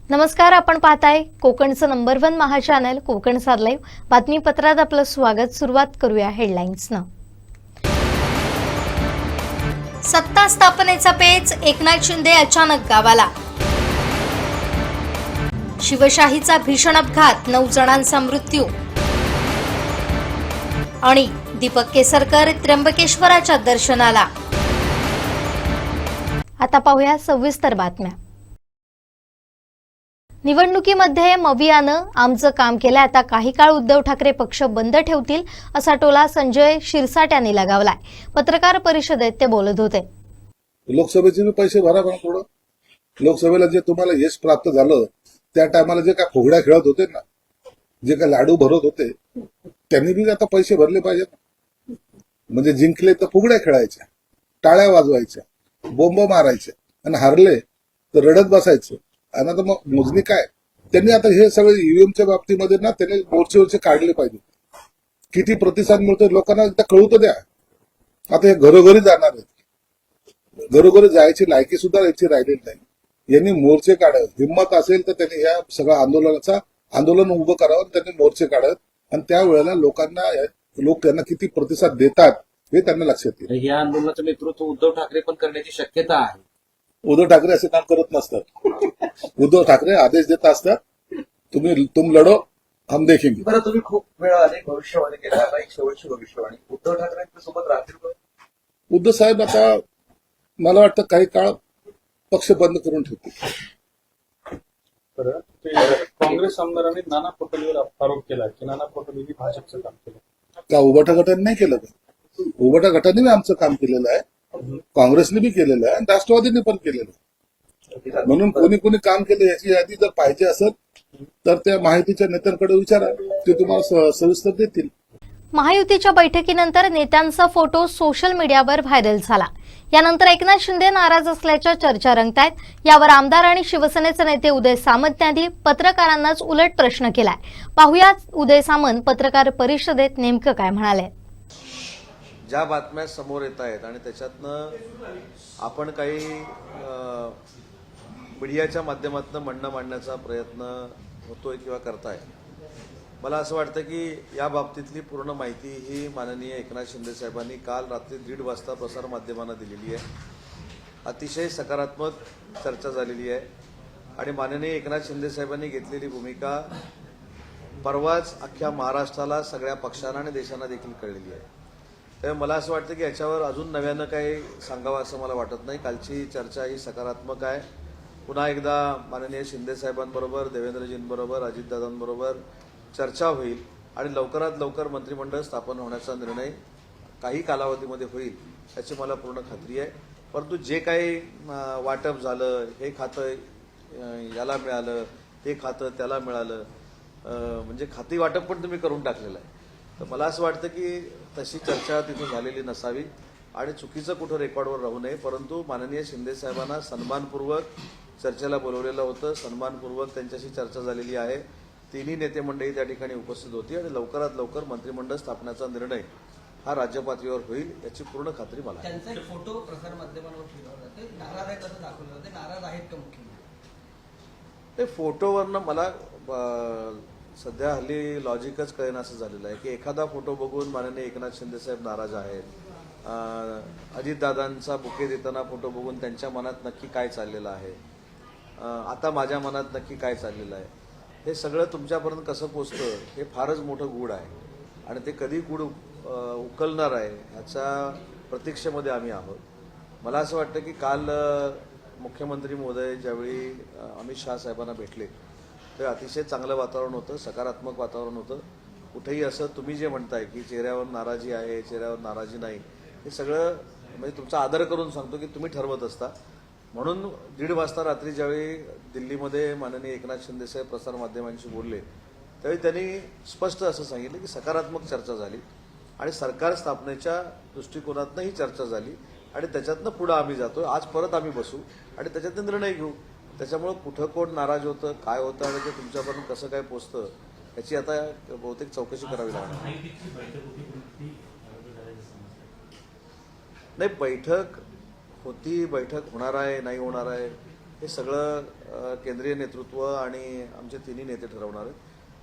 नमस्कार, आपण पाहताय कोकणचं नंबर 1 महा चॅनल कोकण सात लाईव्ह बातमीपत्रात आपलं स्वागत। सुरुवात करूया हेडलाईन्सनं। सत्ता स्थापनेचा पेच, एकनाथ शिंदे अचानक गावाला। शिवशाहीचा भीषण अपघात, 9 जणांचा मृत्यू। आणि दीपक केसरकर त्र्यंबकेश्वराच्या दर्शनाला। आता पाहूया सविस्तर बातम्या। निवडणुकीमध्ये मवियानं आमचं काम केलं, आता काही काळ उद्धव ठाकरे पक्ष बंद ठेवतील असा टोला संजय शिरसाट यांनी लगावलाय। पत्रकार परिषदेत ते बोलत होते। लोकसभेचे पैसे भरा पण थोडं। लोकसभेला जे तुम्हाला यश प्राप्त झालं त्या टायमाला जे काय फुगड्या खेळत होते ना, जे काय लाडू भरत होते, त्यांनी बी आता पैसे भरले पाहिजेत। म्हणजे जिंकले तर फुगड्या खेळायच्या, टाळ्या वाजवायच्या, बोंब मारायच्या, आणि हारले तर रडत बसायचं। आणि आता मग मोजणी काय? त्यांनी आता हे सगळे ईव्हीएमच्या बाबतीमध्ये ना त्यांनी मोर्चेवरचे काढले पाहिजे। किती प्रतिसाद मिळतोय लोकांना एकदा कळू तर द्या। आता हे घरोघरी जाणार आहेत, घरोघरी जायची लायकी सुद्धा याची राहिलेली नाही। यांनी मोर्चे काढावे, हिंमत असेल तर त्यांनी या सगळ्या आंदोलन उभं करावं, त्यांनी मोर्चे काढावेत, आणि त्यावेळेला लोक त्यांना किती प्रतिसाद देतात हे त्यांना लक्षात येईल। या आंदोलनाचं नेतृत्व उद्धव ठाकरे पण करण्याची शक्यता आहे। उद्धव ठाकरे असे काम करत नसतात। उद्धव ठाकरे आदेश देत असतात, तुम लढो हम देखेंगे। बरं, तुम्ही खूप वेळा अनेक भविष्यवाणी केल्या, आता एक शेवटची भविष्यवाणी, उद्धव ठाकरेंच्या सोबत राहतील का? उद्धव साहेब आता मला वाटतं काही काळ पक्ष बंद करून ठेवतील। बरं, ते काँग्रेस आमदारांनी नाना पटोलेवर आरोप केला की नाना पटोलेंनी भाजपचं काम केलं। का उभाटा गटाने नाही केलं का? उभाटा गटाने बी आमचं काम केलेलं आहे, काँग्रेसने बी केलेलं आहे, आणि राष्ट्रवादीने पण केलेलं आहे। म्हणून कोणी कोणी काम केलं याची यादी जर पाहिजे असेल तर त्या माहितीच्या नेत्यांकडे विचारा, ते तुम्हाला सविस्तर देतील। महायुतीच्या बैठकीनंतर नेत्यांचा फोटो सोशल मीडियावर व्हायरल झाला। यानंतर एकनाथ शिंदे नाराज असल्याच्या चर्चा रंगतायत। यावर आमदार आणि शिवसेनेचे नेते उदय सामंत यांनी पत्रकारांनाच उलट प्रश्न केलाय। पाहूया उदय सामंत पत्रकार परिषदेत नेमकं काय म्हणाले। ज्या बातम्या समोर येत आहेत आणि त्याच्यातनं आपण काही मीडियाच्या माध्यमातून म्हणणं मांडण्याचा प्रयत्न होतोय किंवा करताय, मला असं वाटतं की या बाबतीतली पूर्ण माहिती ही माननीय एकनाथ शिंदे साहेबांनी काल रात्री 1:30 वाजता प्रसारमाध्यमांना दिलेली आहे। अतिशय सकारात्मक चर्चा झालेली आहे, आणि माननीय एकनाथ शिंदे साहेबांनी घेतलेली भूमिका परवाच अख्ख्या महाराष्ट्राला, सगळ्या पक्षांना आणि देशांना देखील कळलेली आहे। त्यामुळे मला असं वाटतं की याच्यावर अजून नव्यानं काही सांगावं असं मला वाटत नाही। कालची चर्चा ही सकारात्मक आहे। पुन्हा एकदा माननीय शिंदे साहेबांबरोबर, देवेंद्रजींबरोबर, अजितदादांबरोबर चर्चा होईल, आणि लवकरात लवकर मंत्रिमंडळ स्थापन होण्याचा निर्णय काही कालावधीमध्ये होईल याची मला पूर्ण खात्री आहे। परंतु जे काही वाटप झालं, हे खातं याला मिळालं, हे खातं त्याला मिळालं, म्हणजे खाती वाटप पण तुम्ही करून टाकलेलं आहे। तर मला असं वाटतं की तशी चर्चा तिथे झालेली नसावी, आणि चुकीचं कुठं रेकॉर्डवर राहू नये। परंतु माननीय शिंदे साहेबांना सन्मानपूर्वक चर्चेला बोलवलेलं होतं, सन्मानपूर्वक त्यांच्याशी चर्चा झालेली आहे। तिन्ही नेते मंडळी त्या ठिकाणी उपस्थित होती, आणि लवकरात लवकर मंत्रिमंडळ स्थापनेचा निर्णय हा राज्य पातळीवर होईल याची पूर्ण खात्री मला आहे। त्यांचा एक फोटो प्रसार माध्यमांवर फिरवला जाते, नाराज आहेत असं दाखवलं जाते, नाराज आहेत का मुख्यमंत्री? ते फोटोवरनं मला सध्या हल्ली लॉजिकच कळेना असं झालेलं आहे की एखादा फोटो बघून माननीय एकनाथ शिंदे साहेब नाराज आहेत, अजितदादांचा बुके देताना फोटो बघून त्यांच्या मनात नक्की काय चाललेलं आहे, आता माझ्या मनात नक्की काय चाललेलं आहे, हे सगळं तुमच्यापर्यंत कसं पोचतं हे फारच मोठं गूढ आहे, आणि ते कधी गूढ उकलणार आहे ह्याच्या प्रतीक्षेमध्ये आम्ही आहोत। मला असं वाटतं की काल मुख्यमंत्री महोदय ज्यावेळी अमित शहा साहेबांना भेटले ते अतिशय चांगलं वातावरण होतं, सकारात्मक वातावरण होतं। कुठेही असं तुम्ही जे म्हणताय की चेहऱ्यावर नाराजी आहे, चेहऱ्यावर नाराजी नाही, हे सगळं म्हणजे तुमचा आदर करून सांगतो की तुम्ही ठरवत असता। म्हणून 1:30 वाजता रात्री ज्यावेळी दिल्लीमध्ये माननीय एकनाथ शिंदे साहेब प्रसारमाध्यमांशी बोलले त्यावेळी त्यांनी स्पष्ट असं सांगितलं की सकारात्मक चर्चा झाली, आणि सरकार स्थापनेच्या दृष्टिकोनातनं ही चर्चा झाली, आणि त्याच्यातनं पुढं आम्ही जातोय। आज परत आम्ही बसू आणि त्याच्यातनं निर्णय घेऊ। त्याच्यामुळं कुठं कोण नाराज होतं, काय होतं, आणि ते तुमच्यापर्यंत कसं काय पोचतं याची आता बहुतेक चौकशी करावी लागणार। नाही, बैठक होती, बैठक होणार आहे, नाही होणार आहे, हे सगळं केंद्रीय नेतृत्व आणि आमचे तिन्ही नेते ठरवणार आहेत.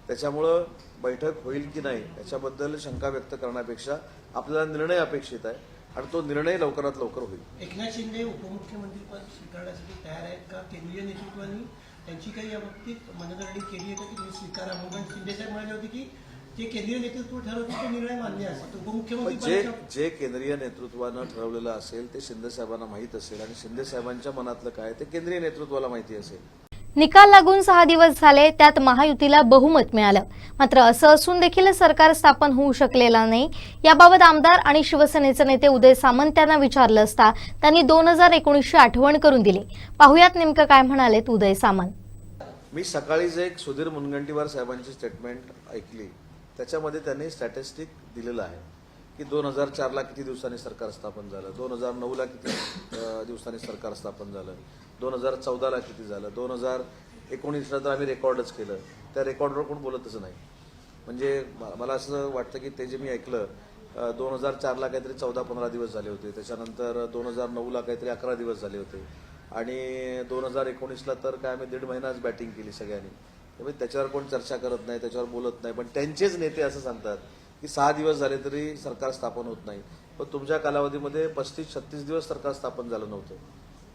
त्याच्यामुळं बैठक होईल की नाही याच्याबद्दल शंका व्यक्त करण्यापेक्षा आपल्याला निर्णय अपेक्षित आहे आणि तो निर्णय लवकरात लवकर होईल. एकनाथ शिंदे उपमुख्यमंत्रीपद स्वीकारण्यासाठी तयार आहेत का? केंद्रीय नेतृत्वाने त्यांची काही याबाबतीत मनधरणी केली आहे का की तुम्ही स्वीकारा म्हणून? शिंदे साहेब म्हणाले होते की जे केंद्रीय नेतृत्व ठरवते तो निर्णय मान्य असेल. उपमुख्यमंत्री जे केंद्रीय नेतृत्वानं ठरवलेलं असेल ते शिंदे साहेबांना माहीत असेल आणि शिंदे साहेबांच्या मनातलं काय ते केंद्रीय नेतृत्वाला माहिती असेल. निकाल लागून 6 दिवस झाले, त्यात महायुतीला बहुमत मिळालं. मात्र असं असून देखील सरकार स्थापन होऊ शकलेलं नाही. याबाबत आमदार आणि शिवसेनेचे नेते उदय सामंत यांना विचारलं असता त्यांनी 2019ची आठवण करून दिली. पाहुयात नेमकं काय म्हणालेत उदय सामंत. मी सकाळीच एक सुधीर मुनगंटीवार साहेबांची स्टेटमेंट ऐकली. त्याच्यामध्ये त्यांनी स्टॅटिस्टिक दिलेलं आहे की 2004ला किती दिवसांनी सरकार स्थापन झालं, 2009ला किती दिवसांनी सरकार स्थापन झालं, 2014ला किती झालं, 2019ला तर आम्ही रेकॉर्डच केलं. त्या रेकॉर्डवर कोण बोलतच नाही. म्हणजे मला असं वाटतं की ते जे मी ऐकलं 2004ला काहीतरी 14-15 दिवस झाले होते, त्याच्यानंतर 2009ला काहीतरी 11 दिवस झाले होते आणि 2019ला तर काय आम्ही 1.5 महिनाच बॅटिंग केली सगळ्यांनी. त्यामुळे त्याच्यावर कोण चर्चा करत नाही, त्याच्यावर बोलत नाही. पण त्यांचेच नेते असं सांगतात की 6 दिवस झाले तरी सरकार स्थापन होत नाही. पण तुमच्या कालावधीमध्ये 35-36 दिवस सरकार स्थापन झालं नव्हतं.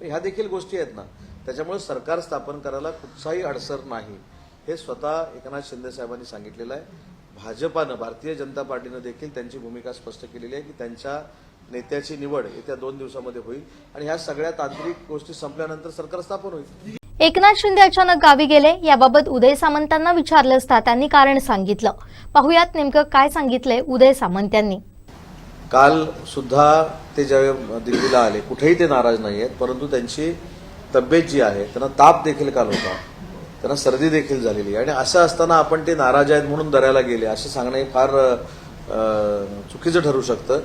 ह्या देखील गोष्टी आहेत ना. त्याच्यामुळे सरकार स्थापन करायला कुठचाही अडसर नाही हे स्वतः एकनाथ शिंदे साहेबांनी सांगितलेलं आहे. भाजपानं, भारतीय जनता पार्टीनं देखील त्यांची भूमिका स्पष्ट केलेली आहे की त्यांच्या नेत्याची निवड येत्या 2 दिवसामध्ये होईल आणि ह्या सगळ्या तांत्रिक गोष्टी संपल्यानंतर सरकार स्थापन होईल. एकनाथ शिंदे अचानक गावी गेले, याबाबत उदय सामंतांना विचारलं असता त्यांनी कारण सांगितलं. पाहुयात नेमकं काय सांगितलंय उदय सामंत यांनी. काल सुद्धा ते ज्यावेळी दिल्लीला आले, कुठेही ते नाराज नाही आहेत, परंतु त्यांची तब्येत जी आहे, त्यांना ताप देखील काल होता, त्यांना सर्दी देखील झालेली आहे आणि असं असताना आपण ते नाराज आहेत म्हणून दऱ्याला गेले असं सांगणं हे फार चुकीचं ठरू शकतं.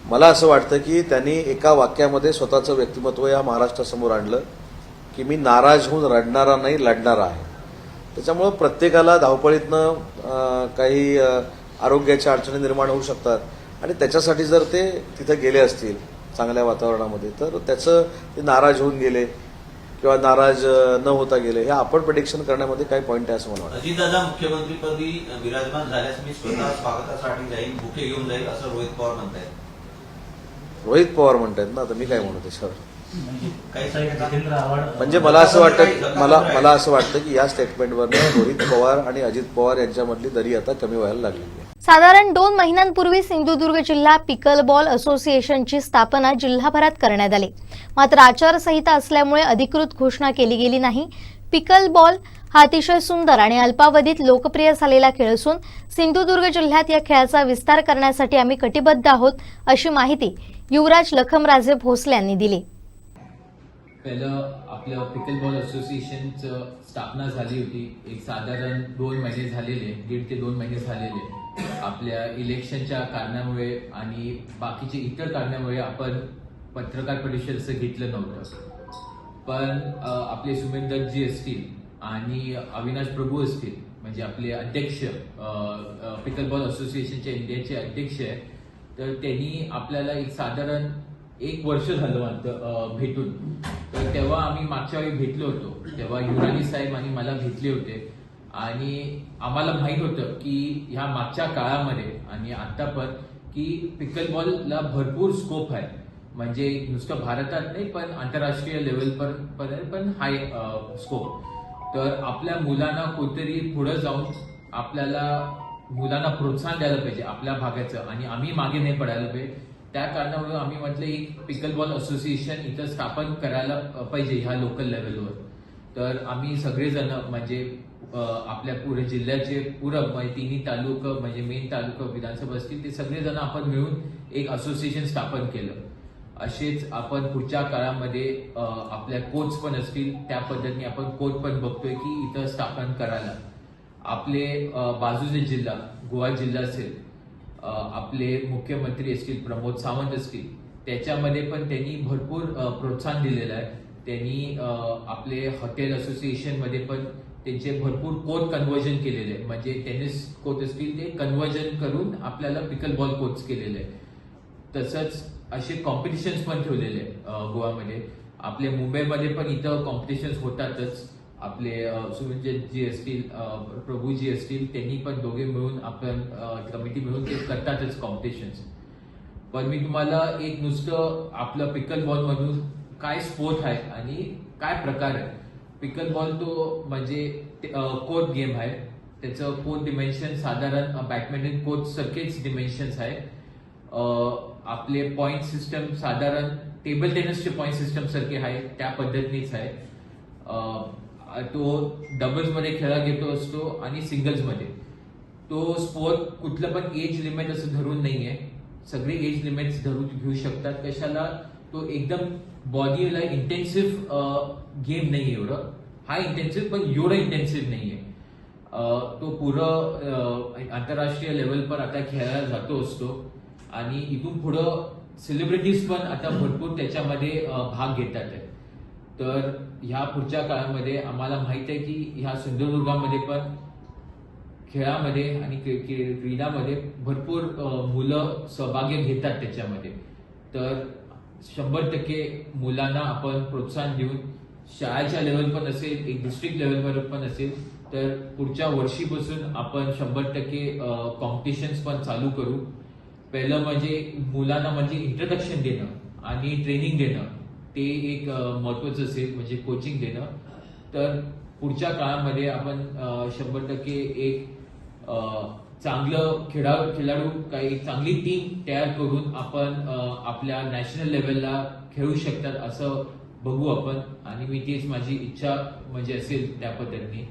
मला असं वाटतं की त्यांनी एका वाक्यामध्ये स्वतःचं व्यक्तिमत्व या महाराष्ट्रासमोर आणलं की मी नाराज होऊन रडणारा नाही, लढणारा आहे. त्याच्यामुळं प्रत्येकाला धावपळीतनं काही आरोग्याच्या अडचणी निर्माण होऊ शकतात आणि त्याच्यासाठी जर ते तिथं गेले असतील चांगल्या वातावरणामध्ये तर त्याचं ते नाराज होऊन गेले किंवा नाराज न होता गेले हे आपण प्रेडिक्शन करण्यामध्ये काही पॉईंट आहे असं मला वाटतं. अजितदादा मुख्यमंत्रीपदी विराजमान झाल्यास मी स्वतः स्वागतासाठी जाईन, बुके घेऊन जाईल असं रोहित पवार म्हणतायत. रोहित पवार म्हणतायत ना, आता मी काय म्हणू त्याच्यावर. म्हणजे मला मला असं वाटतं की या स्टेटमेंटवर रोहित पवार आणि अजित पवार यांच्यामधली दरी आता कमी व्हायला लागलेली आहे. साधारण 2 महिन्यांपूर्वी सिंधुदुर्ग जिल्हा पिकल बॉल असोसिएशनची स्थापना जिल्हाभरात करण्यात आली. मात्र आचारसंहिता असल्यामुळे अधिकृत घोषणा केली गेली नाही. पिकल बॉल हा अतिशय सुंदर आणि अल्पावधीत लोकप्रिय झालेला खेळ असून सिंधुदुर्ग जिल्ह्यात या खेळाचा विस्तार करण्यासाठी आम्ही कटिबद्ध आहोत, अशी माहिती युवराज लखमराजे भोसले यांनी दिली. पहिलं आपलं पिकल बॉल असोसिएशनचं स्थापना झाली होती. एक साधारण 2 महिने झालेले, 1.5 ते 2 महिने झालेले. आपल्या इलेक्शनच्या कारणामुळे आणि बाकीचे इतर कारणामुळे आपण पत्रकार परिषदेचं घेतलं नव्हतं. पण आपले सुमेंदरजी असतील आणि अविनाश प्रभू असतील, म्हणजे आपले अध्यक्ष, पिकल बॉल असोसिएशनच्या इंडियाचे अध्यक्ष आहे, तर त्यांनी आपल्याला एक साधारण 1 वर्ष झालं भेटून. तर तेव्हा आम्ही मागच्या वेळी भेटलो होतो, तेव्हा युरानी साहेब आणि मला भेटले होते आणि आम्हाला माहित होतं की ह्या मागच्या काळामध्ये आणि आता पण की पिकल बॉलला भरपूर स्कोप आहे. म्हणजे नुसतं भारतात नाही पण आंतरराष्ट्रीय लेवल पण हाय स्कोप. तर आपल्या मुलांना कोणतरी पुढे जाऊन आपल्याला मुलांना प्रोत्साहन द्यायला पाहिजे आपल्या भागाचं आणि आम्ही मागे नाही पडायला पाहिजे. त्या कारणामुळे आम्ही म्हटलं एक पिकल बॉल असोसिएशन इथं स्थापन करायला पाहिजे ह्या लोकल लेवलवर. तर आम्ही सगळेजण म्हणजे आपल्या पुढे जिल्ह्याचे म्हणजे 3 तालुका म्हणजे मेन तालुका विधानसभा असतील ते सगळेजण आपण मिळून एक असोसिएशन स्थापन केलं. असेच आपण पुढच्या काळामध्ये आपल्या कोच पण असतील त्या पद्धतीने आपण कोच पण बघतोय की इथं स्थापन करायला. आपले बाजूचे जिल्हा गोवा जिल्हा असेल, आपले मुख्यमंत्री असतील प्रमोद सावंत असतील, त्याच्यामध्ये पण त्यांनी भरपूर प्रोत्साहन दिलेलं आहे. त्यांनी आपले हॉटेल असोसिएशन मध्ये पण त्यांचे भरपूर कोच कन्व्हर्जन केलेले आहे. म्हणजे टेनिस कोच असतील ते कन्व्हर्जन करून आपल्याला पिकल बॉल कोच केलेले आहे. तसंच असे कॉम्पिटिशन्स पण ठेवलेले आहे गोवामध्ये. आपले मुंबईमध्ये पण इथं कॉम्पिटिशन्स होतातच. आपले सुमित जी असतील, प्रभूजी असतील, त्यांनी पण दोघे मिळून आपण कमिटी मिळून ते करतातच कॉम्पिटिशन्स. पण मी तुम्हाला एक नुसतं आपलं पिकल बॉल मधून काय स्पोर्ट आहे आणि काय प्रकार आहे. पिकल बॉल तो म्हणजे कोर्ट गेम आहे. त्याचं कोर्ट डिमेन्शन साधारण बॅडमिंटन कोर्ट सारखेच डिमेन्शन्स आहे. आपले पॉइंट सिस्टम साधारण टेबल टेनिसचे पॉइंट सिस्टम सारखे आहे, त्या पद्धतीनेच आहे. तो डबल्स मध्ये खेळला घेतो असतो आणि सिंगल्स मध्ये. तो स्पोर्ट कुठलं पण एज लिमिट असं धरून नाहीये, सगळे एज लिमिट्स धरून घेऊ शकतात. कशाला, तो एकदम बॉडीला इंटेन्सिव्ह गेम नाही एवढं. हा इंटेन्सिव्ह पण एवढं इंटेन्सिव्ह नाहीये. तो पुरं आंतरराष्ट्रीय लेवल पर आता खेळायला जातो असतो आणि इथून पुढं सेलिब्रिटीज पण आता भरपूर त्याच्यामध्ये भाग घेतात आहे. तर ह्या पुढच्या काळामध्ये आम्हाला माहित आहे की ह्या सिंधुदुर्गामध्ये पण खेळामध्ये आणि क्रीडामध्ये भरपूर मुलं सहभागी घेतात त्याच्यामध्ये. तर 100% मुलांना आपण प्रोत्साहन देऊन शाळेच्या लेवल पण असेल, एक डिस्ट्रिक्ट लेवलवर पण असेल, तर पुढच्या वर्षीपासून आपण 100% कॉम्पिटिशन्स पण चालू करू. पहिलं म्हणजे मुलांना म्हणजे इंट्रोडक्शन देणं आणि ट्रेनिंग देणं, ते एक महत्वाचं असेल, म्हणजे कोचिंग देणं. तर पुढच्या काळामध्ये आपण 100% एक चांगलं खेळाडू काही चांगली टीम तयार करून आपण आपल्या नॅशनल लेवलला खेळू शकतात असं बघू आपण. आणि मी तीच माझी इच्छा म्हणजे असेल त्या पद्धतीने.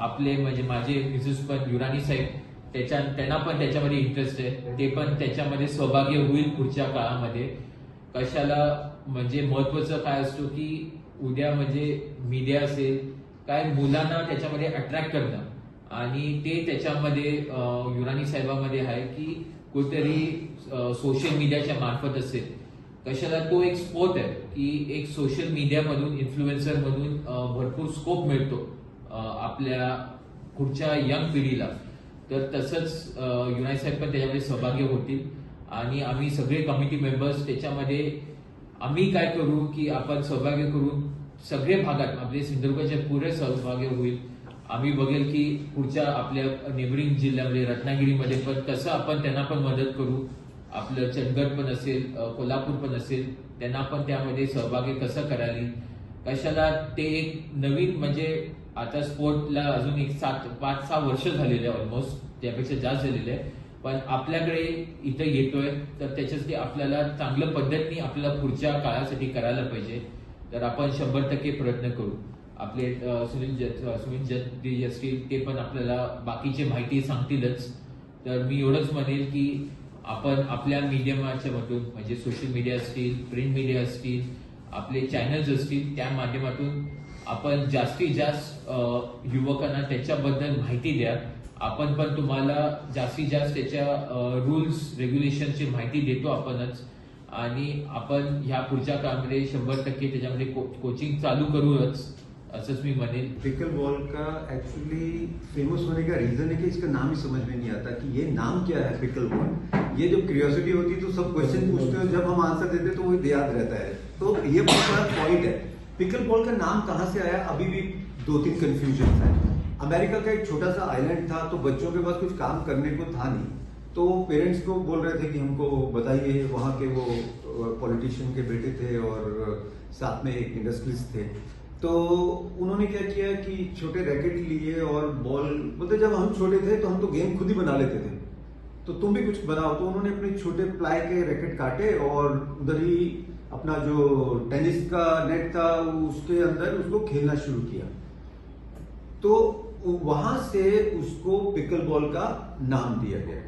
आपले म्हणजे माझे मिसेस पण युरानी साहेब त्यांना पण त्याच्यामध्ये इंटरेस्ट आहे, ते पण त्याच्यामध्ये सहभागी होईल पुढच्या काळामध्ये. कशाला म्हणजे महत्वाचं काय असतो की उद्या म्हणजे मीडिया असेल काय मुलांना त्याच्यामध्ये अट्रॅक्ट करणं, आणि ते त्याच्यामध्ये युरानी साहेबांमध्ये आहे की कुठेतरी सोशल मीडियाच्या मार्फत असेल. कशाला, तो एक स्पोर्ट आहे की एक सोशल मीडियामधून इन्फ्लुएन्सर मधून भरपूर स्कोप मिळतो आपल्या पुढच्या यंग पिढीला. तर तसंच युनानी साहेब पण त्याच्यामध्ये सहभागी होतील आणि आम्ही सगळे कमिटी मेंबर्स त्याच्यामध्ये आम्ही काय करू की आपण सहभागी करून सगळे भागात आपले सिंधुदुर्गचे पुरे सहभागी होईल. आम्ही बघेल की पुढच्या आपल्या नेबरिंग जिल्ह्यामध्ये रत्नागिरीमध्ये पण कसं आपण त्यांना पण मदत करू. आपलं चंदगड पण असेल, कोल्हापूर पण असेल, त्यांना पण त्यामध्ये सहभागी कसं करायला. कशाला, ते एक नवीन म्हणजे आता स्पोर्टला अजून एक 5-6 वर्ष झालेले आहे, ऑलमोस्ट त्यापेक्षा जास्त झालेले आहे. पण आपल्याकडे इथं येतोय तर त्याच्यासाठी आपल्याला चांगल्या पद्धतीने आपल्याला पुढच्या काळासाठी करायला पाहिजे. तर आपण 100% प्रयत्न करू. आपले सुनील जत्ती असतील ते पण आपल्याला बाकीची माहिती सांगतीलच. तर मी एवढंच म्हणेल की आपण आपल्या मीडियमाच्या मधून म्हणजे सोशल मीडिया असतील, प्रिंट मीडिया असतील, आपले चॅनल्स असतील, त्या माध्यमातून आपण जास्तीत जास्त युवकांना त्याच्याबद्दल माहिती द्या. आपण पण तुम्हाला जास्तीत जास्त त्याच्या रूल्स रेग्युलेशनची माहिती देतो आपणच. आणि आपण ह्या पुढच्या काळामध्ये 100% त्याच्यामध्ये कोचिंग चालू करूच असंच मी म्हणेन. पिकल बॉल का एक्चुअली फेमस होने का रीजन है कि इसका नाम ही समझ में नहीं आता कि ये नाम क्या है पिकल बॉल. ये जब क्यूरियोसिटी होती तो सब क्वेश्चन पूछते हो, जब हम आंसर देते तो वो याद रहता है. तो ये बहुत बड़ा पॉइंट है. पिकल बॉल का नाम कहाँ से आया, अभी भी 2-3 कंफ्यूजन है. अमेरिका का एक छोटा सा आइलैंड था, तो बच्चों के पास कुछ काम करने को था नहीं, तो पेरेंट्स को बोल रहे थे कि हमको बताइए. वहाँ के वो पॉलिटिशियन के बेटे थे और साथ में एक इंडस्ट्रियलिस्ट थे. तो उन्होंने क्या किया कि छोटे रैकेट लिए और बॉल, मतलब जब हम छोटे थे तो हम तो गेम खुद ही बना लेते थे, तो तुम भी कुछ बनाओ. तो उन्होंने अपने छोटे प्लाई के रैकेट काटे और उधर ही अपना जो टेनिस का नेट था उसके अंदर उसको खेलना शुरू किया. तो वहां से उसको पिकल बॉल का नाम दिया गया.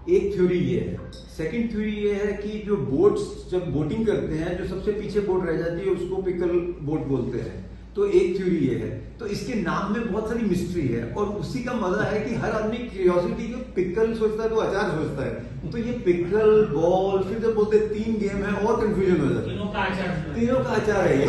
एक थ्योरी ये है. सेकंड थ्योरी ये है कि जो बोट्स जब बोटिंग करते हैं, जो सबसे पीछे बोट रह जाती है उसको पिकल बोट बोलते हैं. तो एक थ्योरी ये है. तो इसके नाम में बहुत सारी मिस्ट्री है और उसी का मजा है कि हर आदमी क्यूरियोसिटी को पिकल सोचता है तो अचार सोचता है. तो ये पिकल बॉल, फिर जब बोलते 3 गेम है और कंफ्यूजन हो जाता है. तीनों का अचार है ये.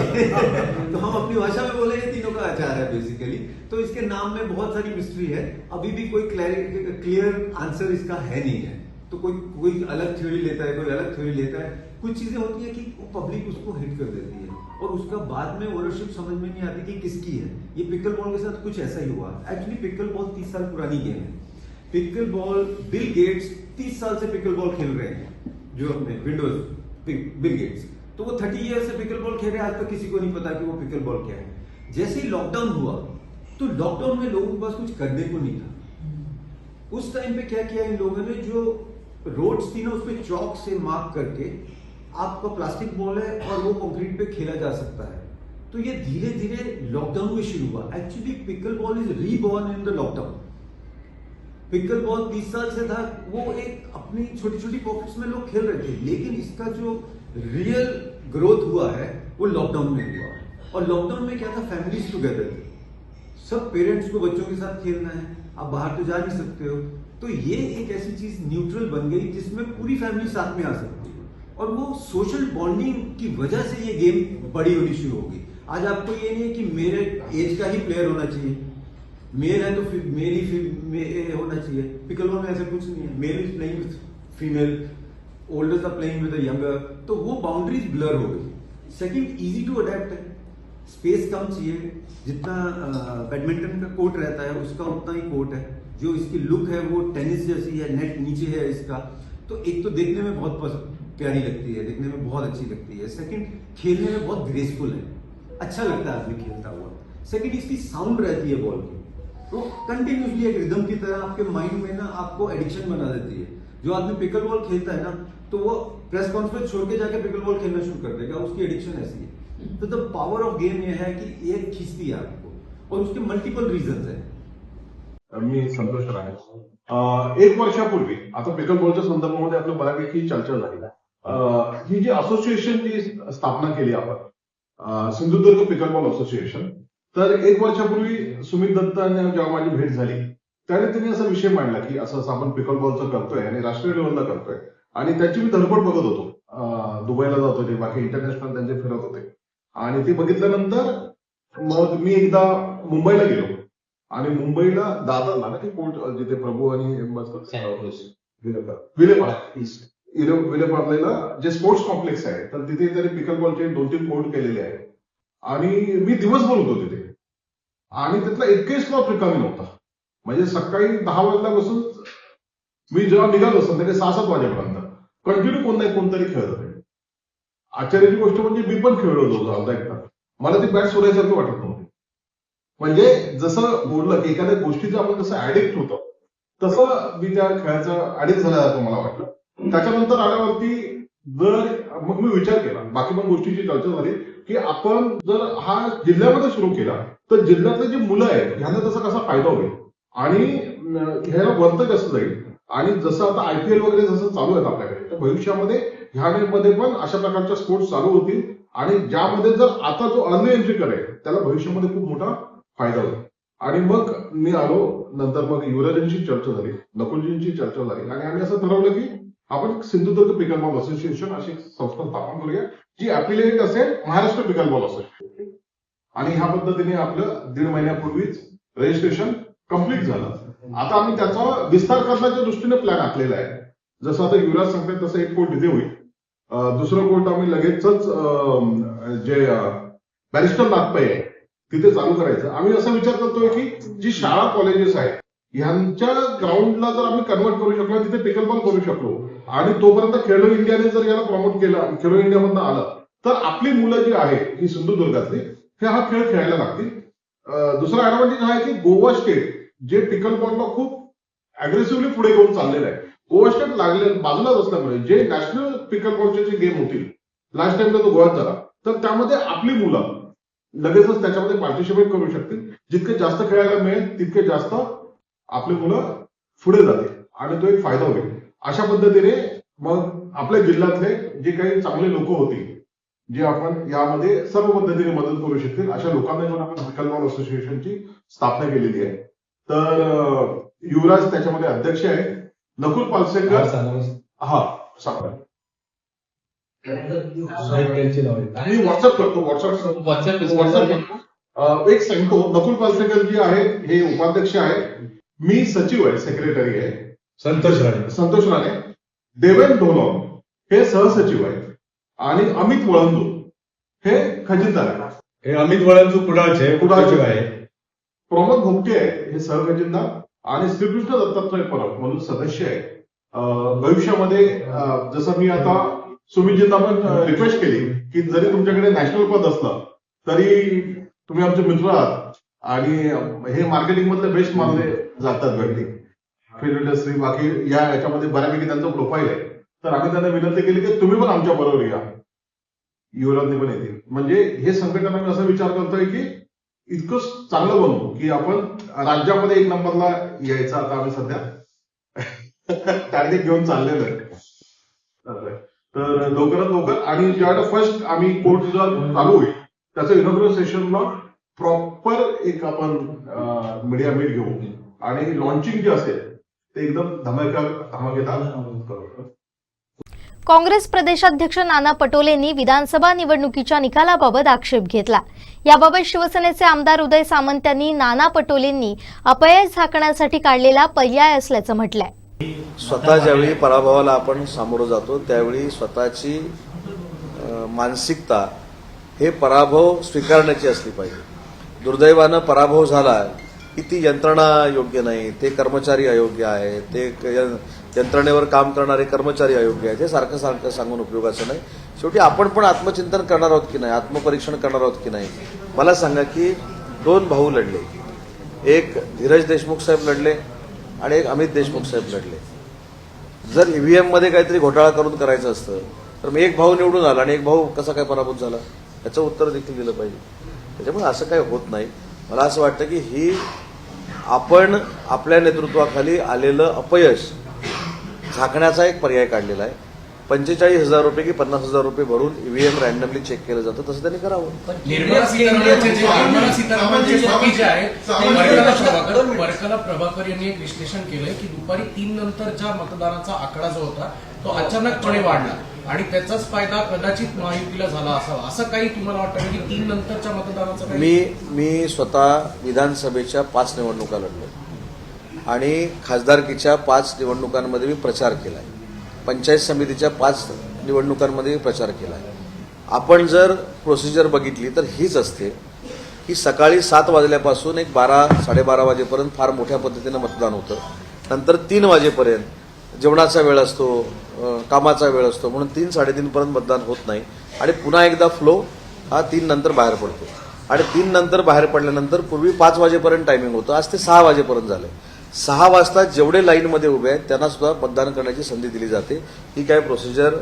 तो हम अपनी भाषा में बोलेंगे तीनों का अचार है बेसिकली. तो इसके नाम में बहुत सारी मिस्ट्री है. अभी भी कोई क्लियर आंसर इसका है नहीं है. तो कोई अलग थ्योरी लेता है, कोई अलग थ्योरी लेता है. कुछ चीजें होती है कि पब्लिक उसको हिट कर देती है. और उसका बाद में ओनरशिप समझ में नहीं आती कि किसकी है। ये पिकल बॉल के साथ कुछ ऐसा ही हुआ। एक्चुअली पिकल बॉल 30 साल पुरानी गेम है। पिकल बॉल बिल गेट्स 30 साल से पिकल बॉल खेल रहे हैं, जो अपने विंडोज बिल गेट्स, तो वो 30 ईयर से पिकल बॉल खेल रहे हैं। आज तक किसी को नहीं पता कि वो पिकल बॉल क्या है। जैसे ही लॉकडाउन हुआ तो लॉकडाउन में लोगों के पास कुछ करने को नहीं था। उस टाइम पे क्या किया इन लोगों ने, जो रोड्स थी ना उस पर चौक से मार्क करके आपका प्लास्टिक बॉल है और वो कंक्रीट पे खेला जा सकता है। तो ये धीरे धीरे लॉकडाउन में शुरू हुआ। Actually pickle ball is reborn in the lockdown. Pickle ball 30 साल से था, वो एक अपनी छोटी छोटी पॉकेट्स में लोग खेल रहे थे, लेकिन इसका जो रियल ग्रोथ हुआ है वो लॉकडाउन में हुआ। और लॉकडाउन में क्या था, फैमिलीज टुगेदर थे, सब पेरेंट्स को बच्चों के साथ खेलना है, आप बाहर तो जा नहीं सकते हो, तो ये एक ऐसी चीज न्यूट्रल बन गई जिसमें पूरी फैमिली साथ में आ सकती है। और वो सोशल बॉन्डिंग की वजह से ये गेम बड़ी होनी शुरू होगी। आज आपको ये नहीं है कि मेरे एज का ही प्लेयर होना चाहिए, मेल है तो फिर मेरी होना चाहिए। पिकल बॉल में ऐसा कुछ नहीं है, मेल इज प्लेइंग विद फीमेल, ओल्डर्स आर प्लेइंग विद यंगर, तो वो बाउंड्रीज ब्लर हो गई। सेकंड, इजी टू अडेप्ट है, स्पेस कम चाहिए, जितना बैडमिंटन का कोर्ट रहता है उसका उतना ही कोर्ट है। जो इसकी लुक है वो टेनिस जैसी है, नेट नीचे है इसका, तो एक तो देखने में बहुत प्यारी लगती है, देखने में बहुत अच्छी लगती है। सेकंड, खेलने में बहुत ग्रेसफुल है, अच्छा लगता है आदमी खेलता हुआ। सेकंड, इसकी साउंड रहती है बॉल की, तो कंटिन्यूसली एक रिदम की तरह आपके माइंड में ना आपको एडिक्शन बना देती है। जो आदमी पिकल बॉल खेलता है ना, तो वो प्रेस कॉन्फ्रेंस छोड़ के जाके पिकल बॉल खेलना शुरू कर देगा, उसकी एडिक्शन ऐसी है। तो द पावर ऑफ गेम ये है कि ये खींचती है आपको, और उसके मल्टिपल रीजन है। मी संतोष राणे। 1 वर्षापूर्वी आता पिकल बॉलच्या संदर्भामध्ये आपलं बऱ्यापैकी चर्चा झाली। ही जी असोसिएशनची स्थापना केली आपण, सिंधुदुर्ग पिकल बॉल असोसिएशन, तर 1 वर्षापूर्वी सुमित दत्त यांनी जेव्हा माझी भेट झाली त्याने त्यांनी असा विषय मांडला की असं असं आपण पिकल बॉलचं करतोय आणि राष्ट्रीय लेवलला करतोय, आणि त्याची मी धडपड बघत होतो। दुबईला जात होते, बाकी इंटरनॅशनल त्यांचे फिरत होते, आणि ते बघितल्यानंतर मग मी एकदा मुंबईला गेलो, आणि मुंबईला दादरला ना ते कोर्ट जिथे प्रभू आणि विलेपार्लेला जे स्पोर्ट्स कॉम्प्लेक्स आहे, तर तिथे त्यांनी पिकल बॉलचे 2-3 कोर्ट केलेले आहेत, आणि मी दिवसभर होतो तिथे, आणि त्यातला एकही स्लॉट रिकामी नव्हता। म्हणजे सकाळी 10 वाजल्यापासून मी जेव्हा निघालो संध्याकाळी 6-7 वाजेपर्यंत कंटिन्यू कोण नाही कोणतरी खेळत होते। आश्चर्याची गोष्ट म्हणजे मी पण खेळलो होतो अर्धा एक तास, मला ती बॅट सोडायसारखं वाटत नव्हती। म्हणजे जसं बोललं की एखाद्या गोष्टीचं आपण कसं ऍडिक्ट होतो, तसं मी त्या खेळाचं ऍडिक्ट झाल्यासारखं मला वाटलं। त्याच्यानंतर आल्यावरती मग मी विचार केला, बाकी पण गोष्टीची चर्चा झाली की आपण जर हा जिल्ह्यामध्ये सुरू केला तर जिल्ह्यातले जे मुलं आहेत ह्यांना त्याचा कसा फायदा होईल आणि ह्याला वर्त कसं जाईल। आणि जसं आता IPL वगैरे जसं चालू आहेत आपल्याकडे, तर भविष्यामध्ये ह्यामध्ये पण अशा प्रकारच्या स्पोर्ट्स चालू होतील, आणि ज्यामध्ये जर आता जो अर्ली एंट्री करेल त्याला भविष्यामध्ये खूप मोठा फायदा होईल। आणि मग मी आलो, नंतर मग युवराजांची चर्चा झाली, नकुलजींची चर्चा झाली, आणि आम्ही असं ठरवलं की आपण सिंधुदुर्ग पिकल बॉल असोसिएशन अशी संस्था स्थापन करूया जी अफिलिएट असेल महाराष्ट्र पिकल बॉल असोसिएशन। आणि ह्या पद्धतीने आपलं 1.5 महिन्यापूर्वीच रजिस्ट्रेशन कंप्लीट झालं। आता आम्ही त्याचा विस्तार करण्याच्या दृष्टीने प्लॅन आखलेला आहे। जसं आता युवराज सांगतात तसं 1 कोर्ट इथे होईल, दुसरं कोर्ट आम्ही लगेचच जे बॅरिस्टर नागपै आहे तिथे चालू करायचं। आम्ही असा विचार करतोय की जी शाळा कॉलेजेस आहेत ह्यांच्या ग्राउंडला जर आम्ही कन्वर्ट करू शकलो, तिथे पिकल बॉल करू शकलो, आणि तोपर्यंत खेलो इंडियाने जर याला प्रमोट केलं, खेलो इंडियामधनं आलं, तर आपली मुलं जी आहेत ही सिंधुदुर्गातली हे हा खेळ खेळायला लागतील। दुसरा ऍडव्हान्टेज हा आहे की गोवा स्टेट जे पिकल बॉलला खूप अग्रेसिव्हली पुढे घेऊन चाललेलं आहे, गोवा स्टेट बाजूलाच असल्यामुळे जे नॅशनल पिकल बॉलचे जे गेम होतील, लास्ट टाइमला तो गोव्यात झाला, तर त्यामध्ये आपली मुलं लगेचच त्याच्यामध्ये पार्टिसिपेट करू शकतील। जितके जास्त खेळायला मिळेल तितके जास्त आपली मुलं पुढे जातील आणि तो एक फायदा होईल। अशा पद्धतीने मग आपल्या जिल्ह्यातले जे काही चांगले लोक होतील, जे आपण यामध्ये सर्व पद्धतीने मदत करू शकतील, अशा लोकांना घेऊन आपण पिकल बॉल असोसिएशनची स्थापना केलेली आहे। तर युवराज त्याच्यामध्ये अध्यक्ष आहे, नकुल पालसेकर मी व्हॉट्सअप करतो, व्हॉट्सअप एक सांगतो। नकुल पालसेकर जी आहे हे उपाध्यक्ष आहे, मी सचिव आहे, सेक्रेटरी आहे संतोष राणे, देवेंद्र ढोलॉन हे सहसचिव आहेत, आणि अमित वळंदू हे खजिनदार आहे. हे अमित वळांचं कुडाळचे आहे. प्रमोद घोपटे हे सहखजिनदार आणि श्रीकृष्ण दत्तात्रय परब म्हणून सदस्य आहे. भविष्यामध्ये जसं मी आता सुमितजींना पण रिक्वेस्ट केली की जरी तुमच्याकडे नॅशनल पद असलं तरी तुम्ही आमचे मित्र आहात आणि हे मार्केटिंग मधले बेस्ट मानले जातात व्यक्ती, फिल्म इंडस्ट्री बाकी याच्यामध्ये बऱ्यापैकी त्यांचं प्रोफाईल आहे. तर आम्ही त्यांना विनंती केली की तुम्ही पण आमच्या बरोबर या, युवराजने पण येतील. म्हणजे हे संघटना आम्ही असा विचार करतोय की इतकं चांगलं बनवू की आपण राज्यामध्ये एक नंबरला यायचं आता आम्ही सध्या टार्गेट घेऊन चाललेलो आहे. तर लवकरात लवकर आणि जेव्हा फर्स्ट आम्ही कोर्ट चालू होईल त्याचं इनॉग्रेशन सेशनला प्रॉपर एक आपण मीडिया मीट घेऊ आणि लॉन्चिंग जे असेल ते एकदम धमाकेदार करू. काँग्रेस प्रदेशाध्यक्ष नाना पटोलेंनी विधानसभा निवडणुकीच्या निकालाबाबत आक्षेप घेतला. याबाबत शिवसेनेचे आमदार उदय सामंत यांनी नाना पटोलेंनी अपयश झाकण्यासाठी काढलेला पर्याय असल्याचं म्हटलंय. स्वतः ज्यावेळी पराभवाला आपण सामोरं जातो त्यावेळी स्वतःची मानसिकता हे पराभव स्वीकारण्याची असली पाहिजे. दुर्दैवानं पराभव झाला की ती यंत्रणा योग्य नाही, ते कर्मचारी अयोग्य आहे, ते यंत्रणेवर काम करणारे कर्मचारी अयोग्य आहेत, हे सारखं सारखं सांगून उपयोगाचं नाही. शेवटी आपण पण आत्मचिंतन करणार आहोत की नाही, आत्मपरीक्षण करणार आहोत की नाही. मला सांगा की 2 भाऊ लढले, एक धीरज देशमुख साहेब लढले आणि एक अमित देशमुख साहेब लढले. जर ईव्हीएम मध्ये काहीतरी घोटाळा करून करायचं असतं तर मग एक भाऊ निवडून आला आणि एक भाऊ कसा काय पराभूत झाला, याचं उत्तर देखील दिलं पाहिजे. त्याच्यामुळे असं काही होत नाही. मला असं वाटतं की ही आपण आपल्या नेतृत्वाखाली आलेलं अपयश झाकण्याचा एक पर्याय काढलेला आहे. 45,000 रुपये की 50,000 रुपये भरून ईव्हीएम रॅन्डमली चेक केलं जातं, तसं त्यांनी करावं. निर्मला सीतारामनचे जे आहे वर्कला प्रभाकर यांनी एक विश्लेषण केलंय की दुपारी 3 नंतरच्या मतदानाचा आकडा जो होता तो अचानकपणे वाढला आणि त्याचाच फायदा कदाचित महायुतीला झाला असावा, असं काही तुम्हाला वाटतं की 3 नंतरच्या मतदानाचा? मी स्वतः विधानसभेच्या 5 निवडणुका लढलो आणि खासदारकीच्या 5 निवडणुकांमध्ये मी प्रचार केलाय, पंचायत समितीच्या 5 निवडणुकांमध्ये प्रचार केला आहे. आपण जर प्रोसिजर बघितली तर हीच असते की सकाळी 7 वाजल्यापासून एक 12-12:30 वाजेपर्यंत फार मोठ्या पद्धतीनं मतदान होतं. नंतर 3 वाजेपर्यंत जेवणाचा वेळ असतो, कामाचा वेळ असतो, म्हणून 3-3:30 पर्यंत मतदान होत नाही आणि पुन्हा एकदा फ्लो हा 3 नंतर बाहेर पडतो आणि 3 नंतर बाहेर पडल्यानंतर पूर्वी 5 वाजेपर्यंत टायमिंग होतं, आज ते 6 वाजेपर्यंत झालंय. 6 वाजता जेवढे लाईनमध्ये उभे आहेत त्यांना सुद्धा मतदान करण्याची संधी दिली जाते. ही काय प्रोसिजर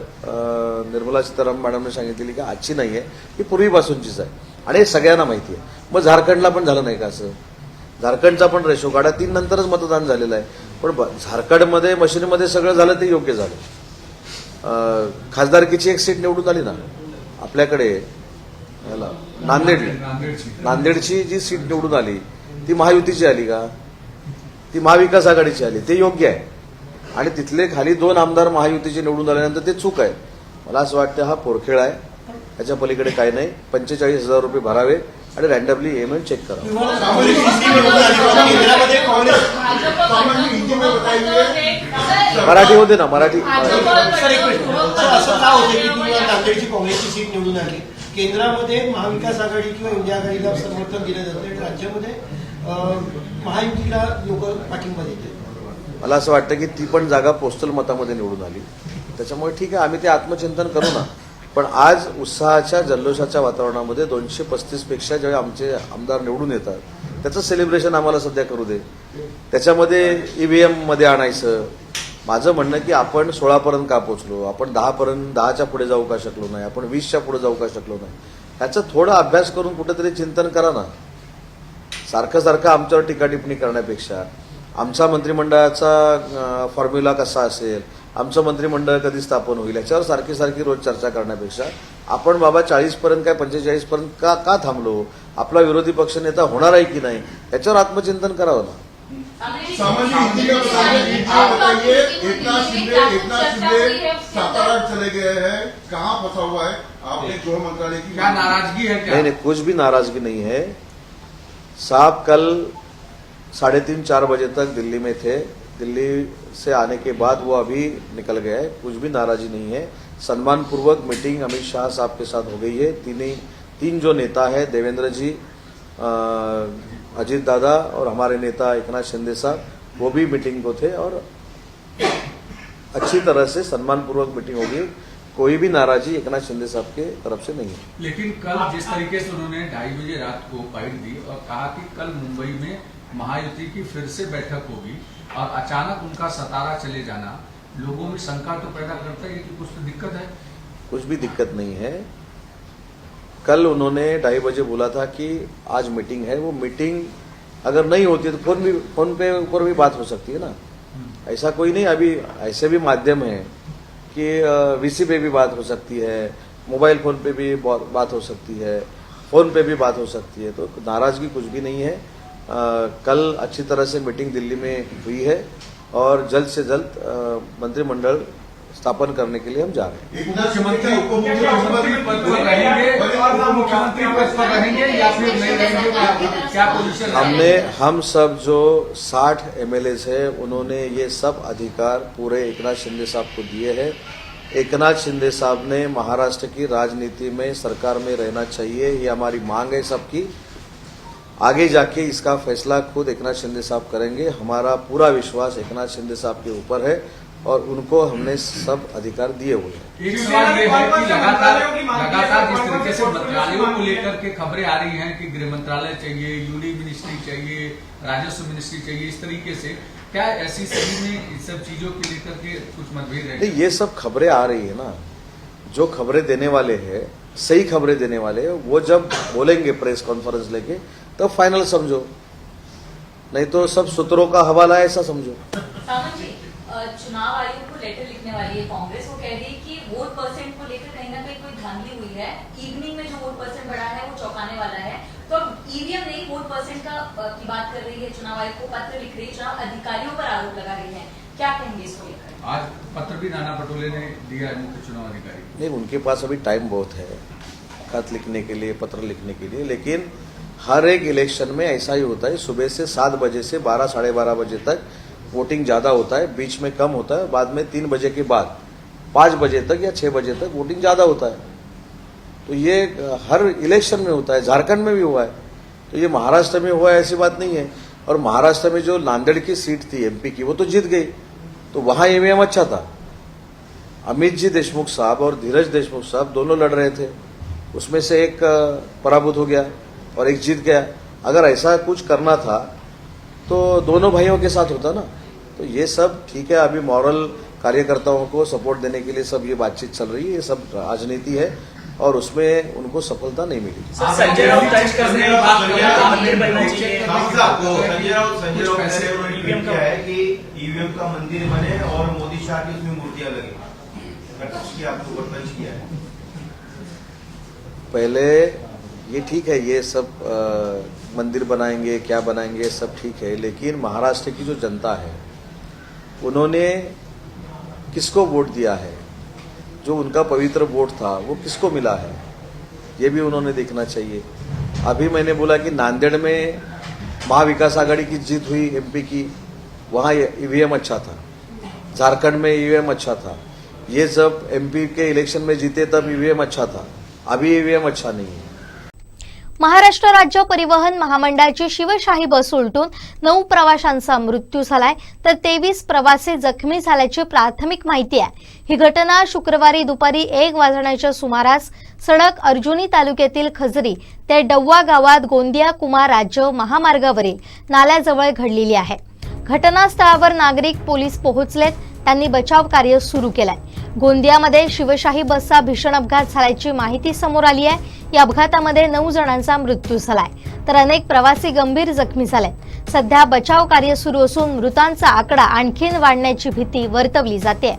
निर्मला सीतारामन मॅडमने सांगितलेली की आजची नाही आहे, ही पूर्वीपासूनचीच आहे आणि हे सगळ्यांना माहिती आहे. मग झारखंडला पण झालं नाही का असं? झारखंडचा पण रेशो काढा, 3 नंतरच मतदान झालेलं आहे. पण झारखंडमध्ये मशीनमध्ये सगळं झालं ते योग्य झालं. खासदारकीची एक सीट निवडून आली ना आपल्याकडे, नांदेडची जी सीट निवडून आली ती महायुतीची आली का? ती महाविकास आघाडीची आली, ते योग्य आहे. आणि तिथले खाली 2 आमदार महायुतीचे निवडून आल्यानंतर ते चूक आहे. मला असं वाटतं हा पोरखेळ आहे, त्याच्या पलीकडे काही नाही. 45,000 रुपये भरावे आणि रॅन्डमली ईएमआय चेक करावं. मराठी होते ना, मराठी. असं का होते की तुम्हाला नांदेडची काँग्रेसची सीट निवडून आली, केंद्रामध्ये महाविकास आघाडी किंवा इंडिया आघाडीला समर्थन दिलं जातं आणि राज्यामध्ये महायुतीला लोक पाठिंबा देतात? मला असं वाटतं की ती पण जागा पोस्टल मतामध्ये निवडून आली, त्याच्यामुळे ठीक आहे, आम्ही ते आत्मचिंतन करू ना. पण आज उत्साहाच्या जल्लोषाच्या वातावरणामध्ये 235 पेक्षा जेव्हा आमचे आमदार निवडून येतात त्याचं सेलिब्रेशन आम्हाला सध्या करू दे. त्याच्यामध्ये ईव्हीएम मध्ये आणायचं. माझं म्हणणं की आपण 16 पर्यंत का पोहोचलो, आपण 10च्या पुढे जाऊ का शकलो नाही, आपण 20च्या पुढे जाऊ का शकलो नाही, ह्याचा थोडा अभ्यास करून कुठेतरी चिंतन करा ना. सारखं आमच्यावर टीका टिप्पणी करण्यापेक्षा आमचा मंत्रिमंडळाचा फॉर्म्युला कसा असेल, आमचं मंत्रिमंडळ कधी स्थापन होईल, याच्यावर सारखी रोज चर्चा करण्यापेक्षा आपण बाबा 40 पर्यंत काय 45 पर्यंत का थांबलो, आपला विरोधी पक्षनेता होणार आहे की नाही, याच्यावर आत्मचिंतन करावं ना. सातारा चले गए हैं, कहाँ फंसा हुआ है? आपने गृह मंत्रालय की क्या नाराजगी है? क्या नहीं, कुछ भी नाराजगी नहीं है साहब. कल 3:30-4 बजे तक दिल्ली में थे. दिल्ली से आने के बाद वो अभी निकल गए. कुछ भी नाराजी नहीं है. सम्मानपूर्वक मीटिंग अमित शाह साहब के साथ हो गई है. तीन जो नेता है, देवेंद्र जी, अजीत दादा और हमारे नेता एकनाथ शिंदे साहब, वो भी मीटिंग को थे और अच्छी तरह से सम्मानपूर्वक मीटिंग होगी। कोई भी नाराजगी एकनाथ शिंदे साहब के तरफ से नहीं है। लेकिन कल जिस तरीके से उन्होंने 2:30 बजे रात को बाइट दी और कहा कि कल मुंबई में महायुति की फिर से बैठक होगी और अचानक उनका सतारा चले जाना लोगों में शंका तो पैदा करता है कि कुछ तो दिक्कत है। कुछ भी दिक्कत नहीं है। कल उन्होंने 2:30 बजे बोला था कि आज मीटिंग है। वो मीटिंग अगर नहीं होती तो फोन पे ऊपर भी बात हो सकती है ना। ऐसा कोई नहीं, अभी ऐसे भी माध्यम है कि वीसी पे भी बात हो सकती है, मोबाइल फोन पे भी बात हो सकती है, फोन पे भी बात हो सकती है। तो नाराजगी कुछ भी नहीं है। कल अच्छी तरह से मीटिंग दिल्ली में हुई है और जल्द से जल्द मंत्रिमंडल स्थापन करने के लिए हम जा रहे हैं। मुख्यमंत्री पद पर रहेंगे, उपमुख्यमंत्री पद पर रहेंगे या फिर नहीं रहेंगे, क्या पोजीशन? हम सब जो 60 MLAs है उन्होंने ये सब अधिकार पूरे एकनाथ शिंदे साहब को दिए हैं। एकनाथ शिंदे साहब ने महाराष्ट्र की राजनीति में सरकार में रहना चाहिए, ये हमारी मांग है सबकी। आगे जाके इसका फैसला खुद एकनाथ शिंदे साहब करेंगे। हमारा पूरा विश्वास एकनाथ शिंदे साहब के ऊपर है और उनको हमने सब अधिकार दिए हुए हैं। एक सवाल ये है कि लगातार जिस तरीके से मंत्रालयों को लेकर के खबरें आ रही हैं कि गृह मंत्रालय चाहिए, यूनियन मिनिस्ट्री चाहिए, राजस्व मिनिस्ट्री चाहिए, इस तरीके से क्या ऐसी स्थिति में इस सब चीजों को लेकर के कुछ मतभेद है? नहीं, ये सब खबरें आ रही है ना। जो खबरें देने वाले हैं, सही खबरें देने वाले हैं, वो जब बोलेंगे प्रेस कॉन्फ्रेंस लेके तब फाइनल समझो, नहीं तो सब सूत्रों का हवाला है ऐसा समझो। चुनाव आयोग को लेटर लिखने वाली है कांग्रेस, वो कह रही है कि वोट परसेंट को लेकर कहीं ना कहीं कोई धांधली हुई है। इवनिंग में जो वोट परसेंट बढ़ा है वो चौंकाने वाला है। तो अब ईवीएम नहीं, वोट परसेंट की बात कर रही है, चुनाव आयोग को पत्र लिख रही है, चुनाव अधिकारियों पर आरोप लगा रही है। क्या कहेंगे इसको लेकर? आज पत्र भी नाना पटोले ने दिया है मुख्य चुनाव अधिकारी। नहीं, उनके पास अभी टाइम बहुत है खत लिखने के लिए, पत्र लिखने के लिए। लेकिन हर एक इलेक्शन में ऐसा ही होता है, सुबह से 7 बजे से 12 साढ़े 12 बजे तक वोटिंग ज़्यादा होता है, बीच में कम होता है, बाद में 3 बजे के बाद 5 बजे तक या 6 बजे तक वोटिंग ज़्यादा होता है। तो ये हर इलेक्शन में होता है। झारखंड में भी हुआ है, तो ये महाराष्ट्र में हुआ है ऐसी बात नहीं है। और महाराष्ट्र में जो नांदेड़ की सीट थी MP की, वो तो जीत गई, तो वहाँ EVM अच्छा था। अमित जी देशमुख साहब और धीरज देशमुख साहब दोनों लड़ रहे थे, उसमें से एक पराभूत हो गया और एक जीत गया। अगर ऐसा कुछ करना था तो दोनों भाइयों के साथ होता ना। तो ये सब ठीक है, अभी मॉरल कार्यकर्ताओं को सपोर्ट देने के लिए सब ये बातचीत चल रही है, ये सब राजनीति है और उसमें उनको सफलता नहीं मिली। संजय राउत टच करने की बात कर रहे हैं, मंदिर बनना चाहिए। संजय राउत ईवीएम का है कि ईवीएम का मंदिर बने और मोदी शाह की उसमें मूर्तियां लगे, आपको पंच किया है। पहले ये ठीक है, ये सब मंदिर बनाएंगे, क्या बनाएंगे, सब ठीक है। लेकिन महाराष्ट्र की जो जनता है उन्होंने किसको वोट दिया है, जो उनका पवित्र वोट था वो किसको मिला है, ये भी उन्होंने देखना चाहिए। अभी मैंने बोला कि नांदेड़ में महाविकास आघाड़ी की जीत हुई MP की, वहाँ EVM अच्छा था। झारखंड में EVM अच्छा था। ये जब MP के इलेक्शन में जीते तब EVM अच्छा था, अभी EVM अच्छा नहीं है। महाराष्ट्र राज्य परिवहन महामंडळाची शिवशाही बस उलटून 9 प्रवाशांचा मृत्यू झालाय तर 23 प्रवासी जखमी झाल्याची प्राथमिक माहिती आहे। ही घटना शुक्रवारी दुपारी 1 वाजण्याच्या सुमारास सडक अर्जुनी तालुक्यातील खजरी ते डव्वा गावात गोंदिया कुमार राज्य महामार्गावरील नाल्याजवळ घडलेली आहे। घटनास्थळावर नागरिक पोलीस पोहोचलेत, त्यांनी बचाव कार्य सुरू केलंय। गोंदियामध्ये शिवशाही बसचा भीषण अपघात झाल्याची माहिती समोर आली आहे। या अपघातामध्ये 9 जणांचा मृत्यू झालाय तर अनेक प्रवासी गंभीर जखमी झालेत। सध्या बचाव कार्य सुरू असून मृतांचा आकडा आणखीन वाढण्याची भीती वर्तवली जाते।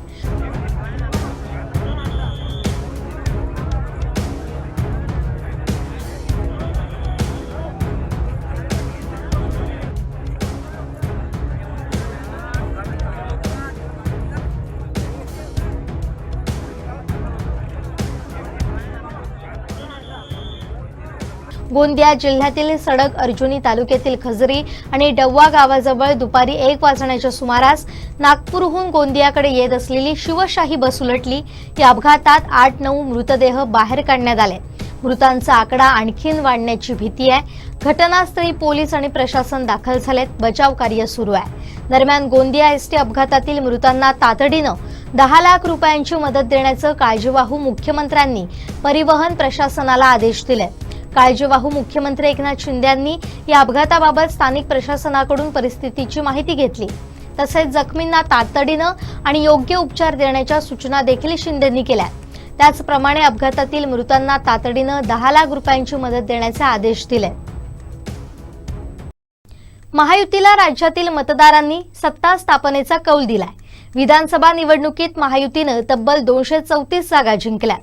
गोंदिया जिल्ह्यातील सडक अर्जुनी तालुक्यातील खजरी आणि डव्वा गावाजवळ दुपारी 1 वाजण्याच्या सुमारास नागपूरहून गोंदियाकडे येत असलेली शिवशाही बस उलटली। या अपघातात 8-9 मृतदेह बाहेर काढण्यात आले। मृतांचा आकडा आणखीन वाढण्याची भीती आहे. घटनास्थळी पोलीस आणि प्रशासन दाखल झालेत. बचाव कार्य सुरू आहे. दरम्यान गोंदिया एसटी अपघातातील मृतांना तातडीनं 10 लाख रुपयांची मदत देण्याचं काळजीवाहू मुख्यमंत्र्यांनी परिवहन प्रशासनाला आदेश दिले. काळजीवाहू मुख्यमंत्री एकनाथ शिंदे यांनी या अपघाताबाबत स्थानिक प्रशासनाकडून परिस्थितीची माहिती घेतली. तसेच जखमींना तातडीनं आणि योग्य उपचार देण्याच्या सूचना देखील शिंदेंनी केल्या. त्याचप्रमाणे अपघातातील मृतांना तातडीनं 10 लाख रुपयांची मदत देण्याचे आदेश दिले. महायुतीला राज्यातील मतदारांनी सत्ता स्थापनेचा कौल दिलाय. विधानसभा निवडणुकीत महायुतीनं तब्बल 234 जागा जिंकल्या.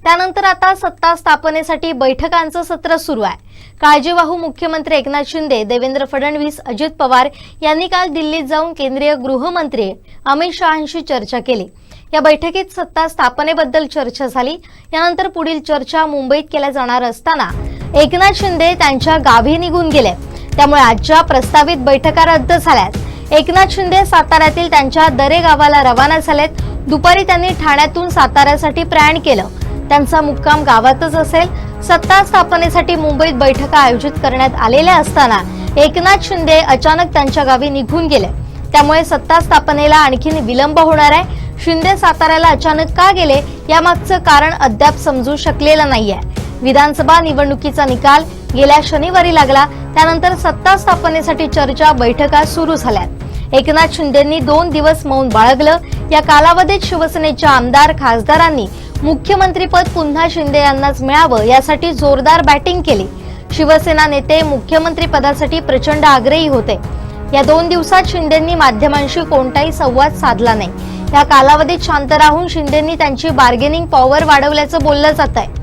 त्यानंतर आता सत्ता स्थापनेसाठी बैठकांचं सत्र सुरू आहे. काळजीवाहू मुख्यमंत्री एकनाथ शिंदे, देवेंद्र फडणवीस, अजित पवार यांनी काल दिल्लीत जाऊन केंद्रीय गृहमंत्री अमित शहांशी चर्चा केली. या बैठकीत सत्ता स्थापनेबद्दल चर्चा झाली. यानंतर पुढील चर्चा मुंबईत केल्या जाणार असताना एकनाथ शिंदे त्यांच्या गावी निघून गेले. त्यामुळे आजच्या प्रस्तावित बैठका रद्द झाल्यात. एकनाथ शिंदे साताऱ्यातील त्यांच्या दरे गावाला रवाना झालेत. दुपारी त्यांनी ठाण्यातून साताऱ्यासाठी प्रयाण केलं. त्यांचा मुक्काम गावातच असेल. सत्ता स्थापनेसाठी मुंबईत बैठका आयोजित करण्यात आलेल्या असताना एकनाथ शिंदे अचानक त्यांच्या गावी निघून गेले. त्यामुळे सत्ता स्थापनेला आणखीन विलंब होणार आहे. शिंदे साताऱ्याला अचानक का गेले यामागचं कारण अद्याप समजू शकलेलं नाहीये. विधानसभा निवडणुकीचा निकाल गेल्या शनिवारी लागला. त्यानंतर सत्ता स्थापनेसाठी चर्चा, बैठका सुरू झाल्यात. एकनाथ शिंदेंनी 2 दिवस मौन बाळगलं. या कालावधीत शिवसेनेच्या आमदार, खासदारांनी मुख्यमंत्रीपद पुन्हा शिंदे यांनाच मिळावं यासाठी जोरदार बॅटिंग केली. शिवसेना नेते मुख्यमंत्रीपदासाठी प्रचंड आग्रही होते. या 2 दिवसात शिंदेंनी माध्यमांशी कोणताही संवाद साधला नाही. या कालावधीत शांत राहून शिंदेंनी त्यांची बार्गेनिंग पॉवर वाढवल्याचं बोललं जात आहे.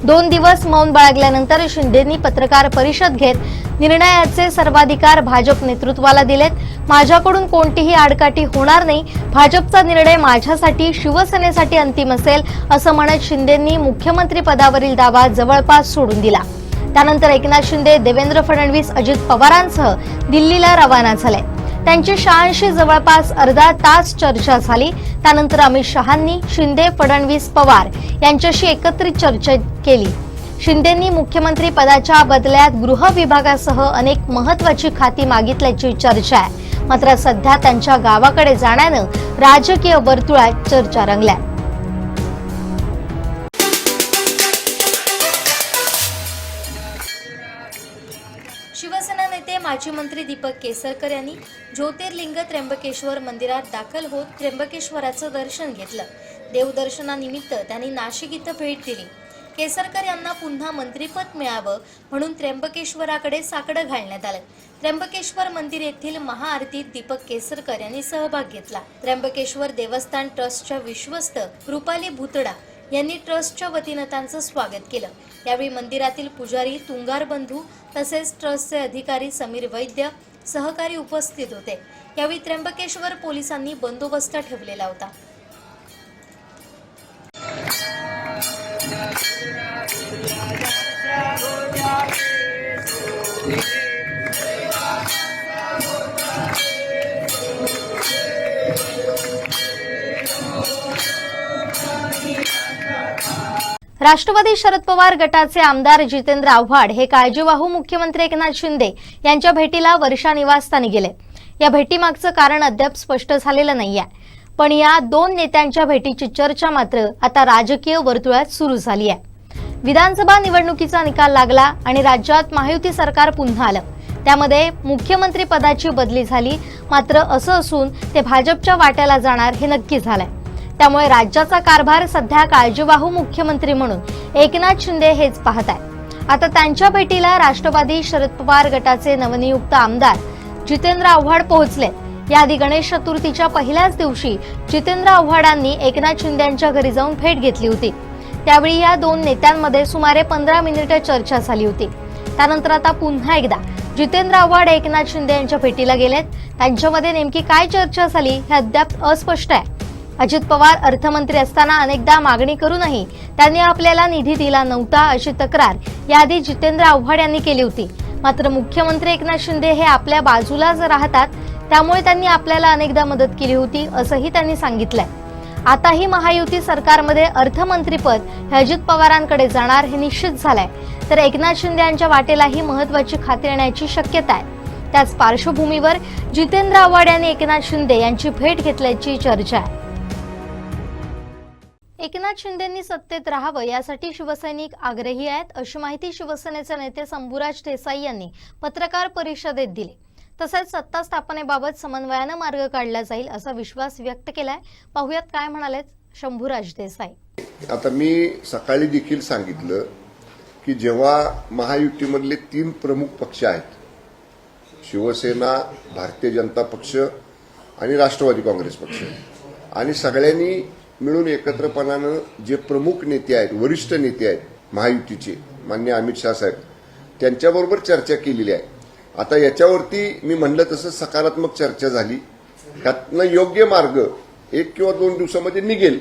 2 दिवस मौन बाळगल्यानंतर शिंदेंनी पत्रकार परिषद घेत निर्णयाचे सर्वाधिकार भाजप नेतृत्वाला दिलेत. माझ्याकडून कोणतीही आडकाठी होणार नाही. भाजपचा निर्णय माझ्यासाठी, शिवसेनेसाठी अंतिम असेल असं म्हणत शिंदेंनी मुख्यमंत्री पदावरील दावा जवळपास सोडून दिला. त्यानंतर एकनाथ शिंदे, देवेंद्र फडणवीस, अजित पवारांसह दिल्लीला रवाना झाले. त्यांची शहांशी जवळपास अर्धा तास चर्चा झाली. त्यानंतर अमित शहांनी शिंदे, फडणवीस, पवार यांच्याशी एकत्रित चर्चा केली. शिंदेंनी मुख्यमंत्री पदाच्या बदल्यात गृह विभागासह अनेक महत्वाची खाती मागितल्याची चर्चा आहे. मात्र सध्या त्यांच्या गावाकडे जाण्यानं राजकीय वर्तुळात चर्चा रंगल्या. शिवसेना नेते माजी मंत्री दीपक केसरकर यांनी ज्योतिर्लिंग त्र्यंबकेश्वर मंदिरात दाखल होत त्र्यंबकेश्वराचं दर्शन घेतलं. देवदर्शनानिमित्त त्यांनी नाशिक इथं भेट दिली. केसरकर यांना पुन्हा मंत्रिपद मिळावं म्हणून त्र्यंबकेश्वराकडे साकडं घालण्यात आलं. त्र्यंबकेश्वर मंदिर येथील महाआरतीत दीपक केसरकर यांनी सहभाग घेतला. त्र्यंबकेश्वर देवस्थान ट्रस्टच्या विश्वस्त रुपाली भुतडा यांनी ट्रस्टच्या वतीनं त्यांचं स्वागत केलं. यावेळी मंदिरातील पुजारी, तुंगार बंधू तसेच ट्रस्टचे अधिकारी समीर वैद्य, सहकारी उपस्थित होते. यावेळी त्र्यंबकेश्वर पोलिसांनी बंदोबस्त ठेवलेला होता. राष्ट्रवादी शरद पवार गटाचे आमदार जितेंद्र आव्हाड हे काळजीवाहू मुख्यमंत्री एकनाथ शिंदे यांच्या भेटीला वर्षा निवासस्थानी गेले. या भेटीमागचं कारण अद्याप स्पष्ट झालेलं नाहीये. पण या 2 नेत्यांच्या भेटीची चर्चा मात्र आता राजकीय वर्तुळात सुरू झाली आहे. विधानसभा निवडणुकीचा निकाल लागला आणि राज्यात महायुती सरकार पुन्हा आलं. त्यामध्ये मुख्यमंत्री पदाची बदली झाली. मात्र असं असून ते भाजपच्या वाट्याला जाणार हे नक्की झालंय. त्यामुळे राज्याचा कारभार सध्या काळजीवाहू मुख्यमंत्री म्हणून एकनाथ शिंदे हेच पाहत आहेत. आता त्यांच्या भेटीला राष्ट्रवादी शरद पवार गटाचे नवनियुक्त आमदार जितेंद्र आव्हाड पोहोचले. याआधी गणेश चतुर्थीच्या पहिल्याच दिवशी जितेंद्र आव्हाडांनी एकनाथ शिंदे यांच्या घरी जाऊन भेट घेतली होती. त्यावेळी या 2 नेत्यांमध्ये सुमारे 15 मिनिटे चर्चा झाली होती. त्यानंतर आता पुन्हा एकदा जितेंद्र आव्हाड एकनाथ शिंदे यांच्या भेटीला गेलेत. त्यांच्यामध्ये नेमकी काय चर्चा झाली हे अद्याप अस्पष्ट आहे. अजित पवार अर्थमंत्री असताना अनेकदा मागणी करूनही त्यांनी आपल्याला निधी दिला नव्हता अशी तक्रार याआधी जितेंद्र आव्हाड यांनी केली होती. मात्र मुख्यमंत्री एकनाथ शिंदे हे आपल्या बाजूलाच राहतात, त्यामुळे त्यांनी आपल्याला अनेकदा मदत केली होती असंही त्यांनी सांगितलंय. आताही महायुती सरकारमध्ये अर्थमंत्रीपद हे अजित पवारांकडे जाणार हे निश्चित झालंय. तर एकनाथ शिंदे यांच्या वाटेलाही महत्वाची खात्री येण्याची शक्यता आहे. त्याच पार्श्वभूमीवर जितेंद्र आव्हाड यांनी एकनाथ शिंदे यांची भेट घेतल्याची चर्चा आहे. एकनाथ शिंदेंनी सत्तेत राहावं यासाठी शिवसैनिक आग्रही आहेत, अशी माहिती शिवसेनेचे नेते शंभूराज देसाई यांनी पत्रकार परिषदेत दिली. तसेच सत्ता स्थापनेबाबत समन्वयानं मार्ग काढला जाईल असा विश्वास व्यक्त केलाय. पाहुयात काय म्हणालेत शंभूराज देसाई. आता मी सकाळी देखील सांगितलं की जेव्हा महायुतीमधले 3 प्रमुख पक्ष आहेत, शिवसेना, भारतीय जनता पक्ष आणि राष्ट्रवादी काँग्रेस पक्ष, आणि सगळ्यांनी मिळून एकत्रपणानं जे प्रमुख नेते आहेत, वरिष्ठ नेते आहेत महायुतीचे, माननीय अमित शाह साहेब, त्यांच्याबरोबर चर्चा केलेली आहे. आता याच्यावरती मी म्हणलं तसं सकारात्मक चर्चा झाली. त्यातनं योग्य मार्ग 1 किंवा 2 दिवसामध्ये निघेल.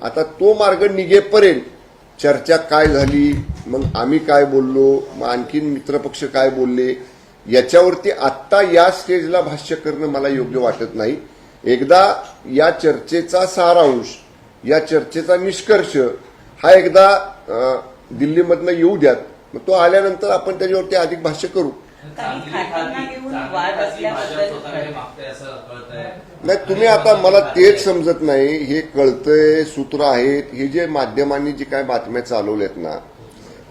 आता तो मार्ग निघेपर्यंत चर्चा काय झाली, मग आम्ही काय बोललो, मग आणखीन मित्रपक्ष काय बोलले, याच्यावरती आत्ता या स्टेजला भाष्य करणं मला योग्य वाटत नाही. एकदा या चर्चेचा सारांश, या चर्चेचा निष्कर्ष हा एकदा दिल्लीमधनं येऊ द्यात. मग तो आल्यानंतर आपण त्याच्यावरती अधिक भाष्य करू. नाही, तुम्ही आता मला तेच समजत नाही. हे कळतंय, सूत्र आहेत, हे जे माध्यमांनी जी काय बातम्या चालवल्यात ना,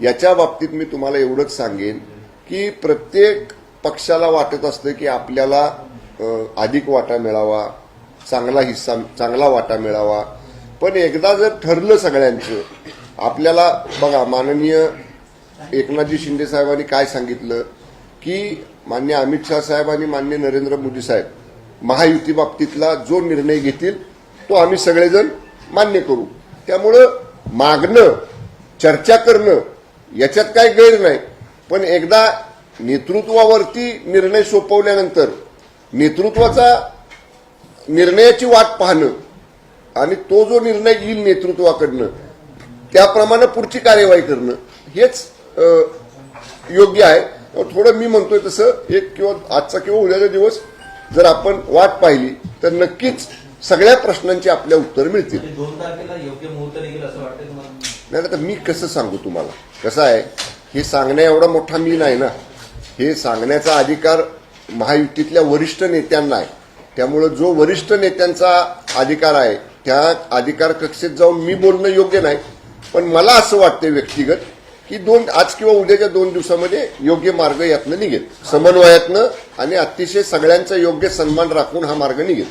याच्या बाबतीत मी तुम्हाला एवढंच सांगेन की प्रत्येक पक्षाला वाटत असतं की आपल्याला अधिक वाटा मिळावा, चांगला वाटा मिळावा. पण एकदा जर ठरलं सगळ्यांचं, आपल्याला बघा, माननीय एकनाथजी शिंदे साहेबांनी काय सांगितलं की माननीय अमित शाह साहेब आणि माननीय नरेंद्र मोदी साहेब महायुती बाबतीतला जो निर्णय घेतील तो आम्ही सगळेजण मान्य करू. त्यामुळं मागणं, चर्चा करणं याच्यात काही गैर नाही. पण एकदा नेतृत्वावरती निर्णय सोपवल्यानंतर नेतृत्वाचा निर्णयाची वाट पाहणं आणि तो जो निर्णय येईल नेतृत्वाकडनं त्याप्रमाणे पुढची कार्यवाही करणं हेच योग्य आहे. थोडं मी म्हणतोय तसं आजचा किंवा उद्याचा दिवस जर आपण वाट पाहिली तर नक्कीच सगळ्या प्रश्नांची आपल्या उत्तर मिळतील. 2 तारखेला योग्य मुहूर्त निघेल असं वाटतं तुम्हाला? नाही, तर मी कसं सांगू तुम्हाला. कसं आहे, हे सांगण्या एवढा मोठा मी नाही ना. हे सांगण्याचा अधिकार महायुतीतल्या वरिष्ठ नेत्यांना आहे. त्यामुळं जो वरिष्ठ नेत्यांचा अधिकार आहे त्या अधिकार कक्षेत जाऊन मी बोलणं योग्य नाही. पण मला असं वाटतं व्यक्तिगत की आज किंवा उद्याच्या 2 दिवसामध्ये योग्य मार्ग यातनं निघेल, समन्वयातनं, आणि अतिशय सगळ्यांचा योग्य सन्मान राखून हा मार्ग निघेल.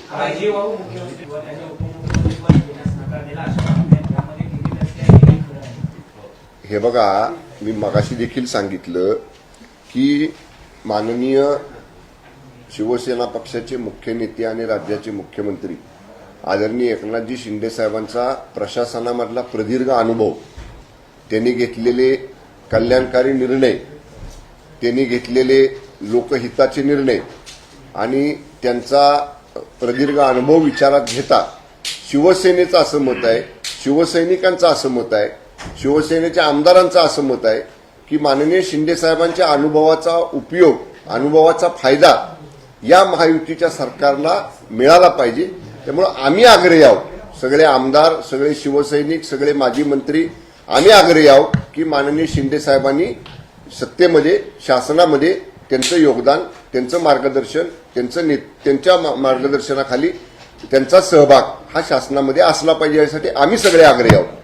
हे बघा, मी मगाशी देखील सांगितलं की माननीय शिवसेना पक्षाचे मुख्य नेते आणि राज्याचे मुख्यमंत्री आदरणीय एकनाथजी शिंदे साहेबांचा प्रशासनामधला प्रदीर्घ अनुभव, त्यांनी घेतलेले कल्याणकारी निर्णय, त्यांनी घेतलेले लोकहिताचे निर्णय आणि त्यांचा प्रदीर्घ अनुभव विचारात घेता शिवसेनेचं असं मत आहे, शिवसैनिकांचं असं मत आहे, शिवसेनेच्या आमदारांचं असं मत आहे की माननीय शिंदे साहेबांच्या अनुभवाचा उपयोग, अनुभवाचा फायदा या महायुतीच्या सरकारला मिळाला पाहिजे. त्यामुळे आम्ही आग्रही आहोत, सगळे आमदार, सगळे शिवसैनिक, सगळे माजी मंत्री, आम्ही आग्रही आहोत की माननीय शिंदे साहेबांनी सत्तेमध्ये, शासनामध्ये त्यांचं योगदान, त्यांचं मार्गदर्शन, त्यांच्या मार्गदर्शनाखाली त्यांचा सहभाग हा शासनामध्ये असला पाहिजे, यासाठी आम्ही सगळे आग्रही आहोत.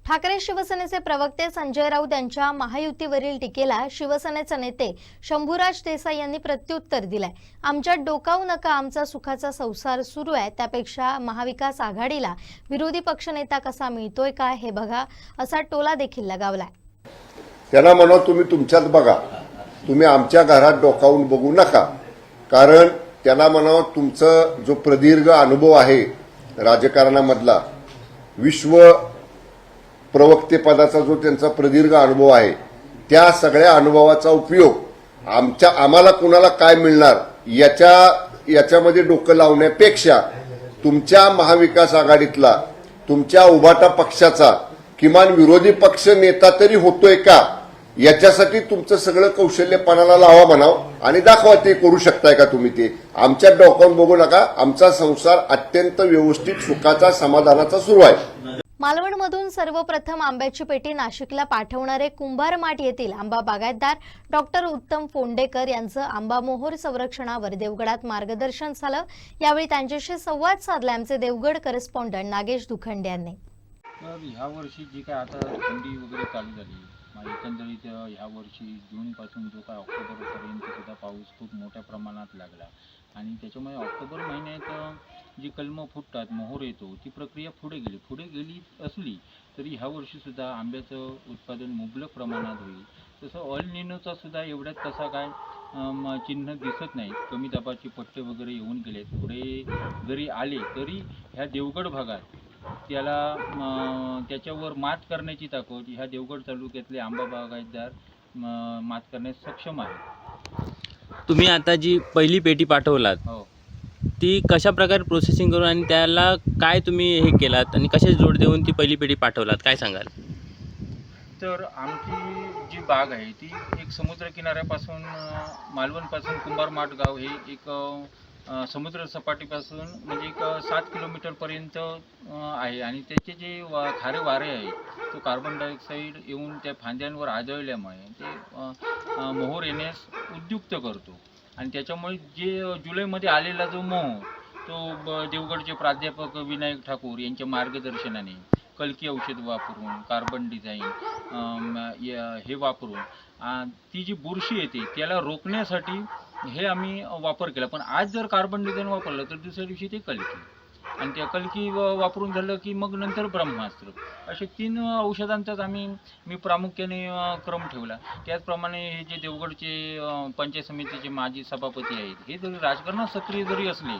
ठाकरे शिवसेनेचे प्रवक्ते संजय राऊत यांच्या महायुतीवरील टीकेला शिवसेनेचे नेते शंभूराज देसाई यांनी प्रत्युत्तर दिलंय. आमच्यात डोकावू नका, आमचा सुखाचा संसार सुरू आहे, त्यापेक्षा महाविकास आघाडीला विरोधी पक्षनेता कसा मिळतोय काय हे बघा, असा टोला देखील लगावलाय. त्यांना म्हणा, तुम्ही तुमच्यात बघा, तुम्ही आमच्या घरात डोकावून बघू नका. कारण त्यांना म्हणावं, तुमचा जो प्रदीर्घ अनुभव आहे राजकारणामधला, विश्व प्रवक्तेपदाचा जो त्यांचा प्रदीर्घ अनुभव आहे, त्या सगळ्या अनुभवाचा उपयोग आम्हाला कुणाला काय मिळणार याच्यामध्ये डोकं लावण्यापेक्षा तुमच्या महाविकास आघाडीतला, तुमच्या उभाटा पक्षाचा किमान विरोधी पक्ष नेता तरी होतोय का याच्यासाठी तुमचं सगळं कौशल्य पणाला लावा म्हणाव आणि दाखवा ते करू शकताय का तुम्ही. ते आमच्या डोकावून बघू नका. आमचा संसार अत्यंत व्यवस्थित सुखाचा समाधानाचा सुरू आहे. मालवणमधून सर्वप्रथम आंब्याची पेटी नाशिकला पाठवणारे कुंभारमाट येथील आंबा बागायतदार डॉक्टर उत्तम फोंडेकर यांचं आंबा मोहोर संरक्षणावर देवगडात मार्गदर्शन झालं. यावेळी त्यांच्याशी संवाद साधला आमचे देवगड करस्पॉन्डंट नागेश दुखंडे यांनी. तर ह्या वर्षी जी काय आता थंडी वगैरे चालू झाली, एकंदरीत ह्या वर्षी जूनपासून जो काय ऑक्टोबरपर्यंत सुद्धा पाऊस खूप मोठ्या प्रमाणात लागला आणि त्याच्यामुळे ऑक्टोबर महिन्यात जी कलमं फुटतात, मोहोर येतो, ती प्रक्रिया पुढे गेली असली तरी ह्या वर्षीसुद्धा आंब्याचं उत्पादन मुबलक प्रमाणात होईल. तसं ऑल निनोचा सुद्धा एवढ्यात तसा काय चिन्ह दिसत नाही. कमी दाबाचे पट्टे वगैरे येऊन गेलेत. पुढे जरी आले तरी ह्या देवगड भागात त्याच्यावर मात करण्याची ताकद ह्या देवगड तालुक्यातले आंबा बागायतदार मात करण्यास सक्षम आहे. तुम्ही आता जी पहिली पेटी पाठवलात, हो, ती कशा प्रकारे प्रोसेसिंग करून आणि त्याला काय तुम्ही हे केलात आणि कसे जोड देऊन ती पहिली पेटी पाठवलात, काय सांगाल? तर आमची जी बाग आहे ती एक समुद्र किनाऱ्यापासून मालवणपासून कुंभारमाट गाव हे एक समुद्र सपाटीपासून म्हणजे एक 7 किलोमीटरपर्यंत आहे आणि त्याचे जे खारे वारे आहे तो कार्बन डायऑक्साईड येऊन त्या फांद्यांवर आदळल्यामुळे ते मोहोर येण्यास उद्युक्त करतो आणि त्याच्यामुळे जे जुलैमध्ये आलेला जो मोह तो देवगडचे प्राध्यापक विनायक ठाकूर यांच्या मार्गदर्शनाने कल्की औषध वापरून कार्बन डिझाईन हे वापरून ती जी बुरशी येते त्याला रोखण्यासाठी हे आम्ही वापर केला. पण आज जर कार्बन डिझाईन वापरलं तर दुसऱ्या दिवशी ते कल्की आणि त्या कल्की वापरून झालं की मग नंतर ब्रह्मास्त्र, असे 3 औषधांचाच मी प्रामुख्याने क्रम ठेवला. त्याचप्रमाणे हे जे देवगडचे पंचायत समितीचे माजी सभापती आहेत हे जरी राजकारणात सक्रिय जरी असले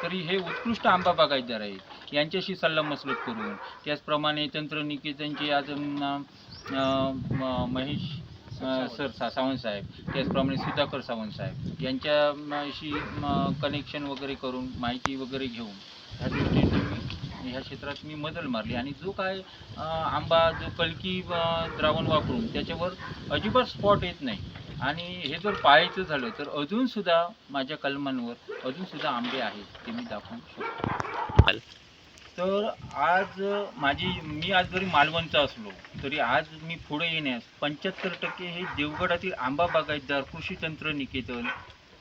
तरी हे उत्कृष्ट आंबा बागायतदार आहेत. यांच्याशी सल्लामसलत करून त्याचप्रमाणे तंत्रनिकेतनचे आज महेश सर सावंतसाहेब, त्याचप्रमाणे सुधाकर सावंतसाहेब यांच्याशी कनेक्शन वगैरे करून माहिती वगैरे घेऊन ह्या दृष्टीने ह्या क्षेत्रात मी मदल मारली आणि जो काय आंबा जो कल्की द्रावण वापरून त्याच्यावर अजिबात स्पॉट येत नाही आणि हे जर पाहायचं झालं तर अजूनसुद्धा माझ्या कलमांवर अजूनसुद्धा आंबे आहेत ते मी दाखवू शकतो. तर आज मी आज जरी मालवणचा असलो तरी आज मी पुढे येण्यास 75% हे देवगडातील आंबा बागायतदार कृषी तंत्र निकेतन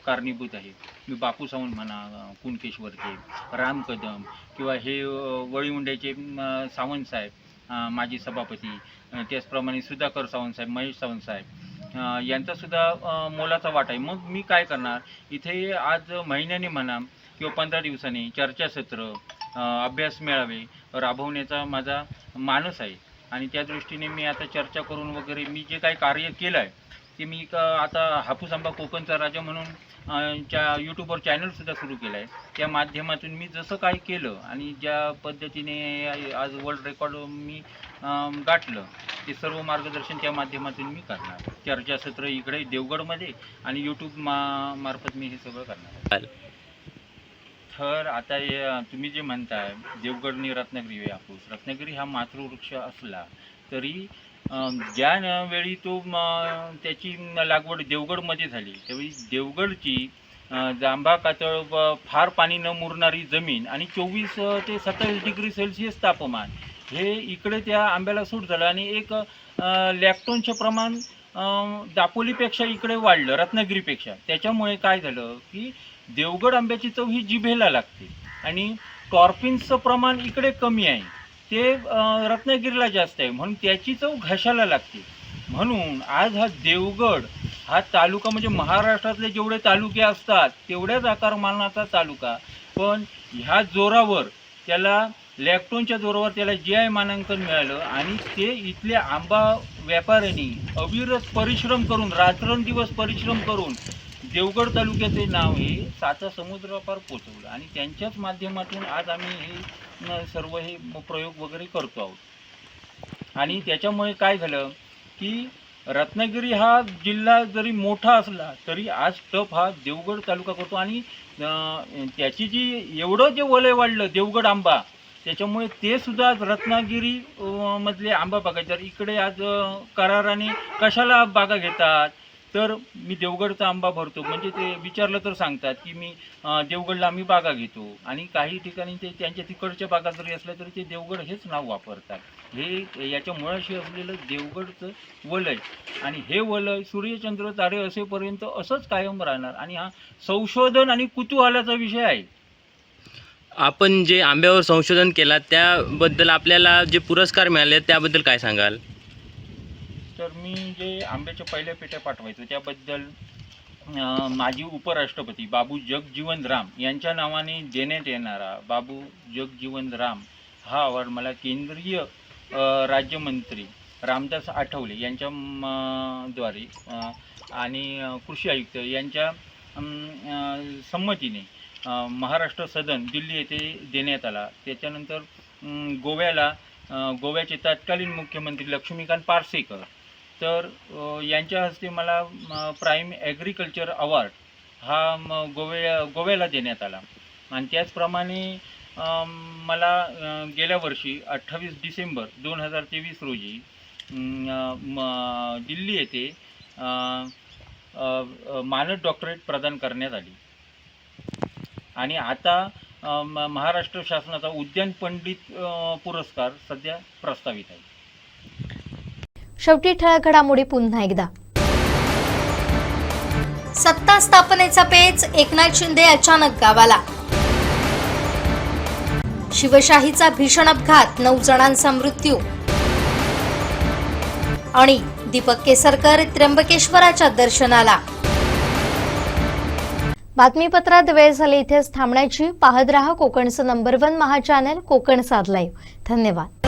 कारणीभूत आहे. मी बापू सावंत म्हणा, कुणकेश्वरचे राम कदम किंवा हे वळीमुंड्याचे सावंतसाहेब माजी सभापती, त्याचप्रमाणे सुधाकर सावंतसाहेब, महेश सावंतसाहेब यांचासुद्धा मोलाचा वाटा आहे. मग मी काय करणार, इथे आज महिन्याने म्हणा किंवा 15 दिवसांनी चर्चासत्र, अभ्यास मेळावे राबवण्याचा माझा मानस आहे आणि त्या दृष्टीने मी आता चर्चा करून वगैरे मी जे काही कार्य केलं आहे ते मी आता हापूस आंबा कोकणचा राजा म्हणून यूट्यूबवर चॅनलसुद्धा सुरू केलं आहे. त्या माध्यमातून मी जसं काय केलं आणि ज्या पद्धतीने आज वर्ल्ड रेकॉर्ड मी गाठलं ते सर्व मार्गदर्शन त्या माध्यमातून मी करणार. चर्चासत्र इकडे देवगडमध्ये आणि यूट्यूब मार्फत मी हे सगळं करणार. तर आता तुम्ही जे म्हणताय देवगडनी रत्नागिरी हापूस, रत्नागिरी हा मातृवृक्ष असला तरी ज्या वेळी तो त्याची लागवड देवगडमध्ये झाली त्यावेळी देवगडची जांभा कातळ फार पाणी न मुरणारी जमीन आणि 24 ते 27 डिग्री सेल्सिअस तापमान हे इकडे त्या आंब्याला सूट झालं आणि एक लॅक्टोनचे प्रमाण दापोलीपेक्षा इकडे वाढलं, रत्नागिरीपेक्षा. त्याच्यामुळे काय झालं की देवगड आंब्याची चव ही जिभेला लागते आणि टॉर्फिन्सचं प्रमाण इकडे कमी आहे, ते रत्नागिरीला जास्त आहे, म्हणून त्याची चव घशाला लागते. म्हणून आज हा देवगड हा तालुका म्हणजे महाराष्ट्रातले जेवढे तालुके असतात तेवढ्याच आकारमानाचा तालुका, पण ह्या जोरावर त्याला लॅक्टोनच्या जोरावर त्याला GI मानांकन मिळालं आणि ते इथल्या आंबा व्यापाऱ्यांनी अविरत परिश्रम करून रात्रंदिवस परिश्रम करून देवगड तालुक्याचे नाव हे 7 समुद्रापार पोचवलं आणि त्यांच्याच माध्यमातून आज आम्ही हे सर्व हे प्रयोग वगैरे करतो आहोत. आणि त्याच्यामुळे काय झालं की रत्नागिरी हा जिल्हा जरी मोठा असला तरी आज टप हा देवगड तालुका करतो आणि त्याची जी एवढं जे वलय वाढलं देवगड आंबा त्याच्यामुळे ते सुद्धा आज रत्नागिरी मधले आंबा बागायतदार इकडे आज कराराने कशाला बागा घेतात, तर मी देवगडचा आंबा भरतो म्हणजे ते विचारलं तर सांगतात की मी देवगडला आम्ही बागा घेतो, आणि काही ठिकाणी ते त्यांच्या तिकडच्या बागा जरी असल्या तरी ते देवगड हेच नाव वापरतात. हे याच्या मुळाशी असलेलं देवगडचं वलय, आणि हे वलय सूर्यचंद्र तारे असेपर्यंत असंच कायम राहणार, आणि हा संशोधन आणि कुतूहलाचा विषय आहे. आपण जे आंब्यावर संशोधन केला त्याबद्दल आपल्याला जे पुरस्कार मिळाले त्याबद्दल काय सांगाल? तर मी जे आंब्याच्या पहिल्या पेट्या पाठवायचो त्याबद्दल माजी उपराष्ट्रपती बाबू जगजीवन राम यांच्या नावाने देण्यात येणारा बाबू जगजीवन राम हा अवॉर्ड मला केंद्रीय राज्यमंत्री रामदास आठवले यांच्या द्वारे आणि कृषी आयुक्त यांच्या संमतीने महाराष्ट्र सदन दिल्ली येथे देण्यात आला. त्याच्यानंतर गोव्याचे तत्कालीन मुख्यमंत्री लक्ष्मीकांत पार्सेकर तर यांच्या हस्ते मला प्राईम ॲग्रिकल्चर अवॉर्ड हा गोव्याला देण्यात आला. आणि त्याचप्रमाणे मला गेल्या वर्षी 28 डिसेंबर 2023 रोजी दिल्ली येथे मानद डॉक्टरेट प्रदान करण्यात आली. आणि आता महाराष्ट्र शासनाचा उद्यान पंडित पुरस्कार सध्या प्रस्तावित आहे. शेवटी ठळक घडामोडी पुन्हा एकदा. सत्ता स्थापनेचा पेच, एकनाथ शिंदे अचानक गावाला. शिवशाहीचा भीषण अपघात, 9 जणांचा मृत्यू. आणि दीपक केसरकर त्र्यंबकेश्वराच्या दर्शनाला. बातमीपत्रात वेळ झाली इथेच थांबण्याची. पाहत रहा कोकणचं नंबर 1 महा चॅनल कोकण साध लाईव्ह. धन्यवाद.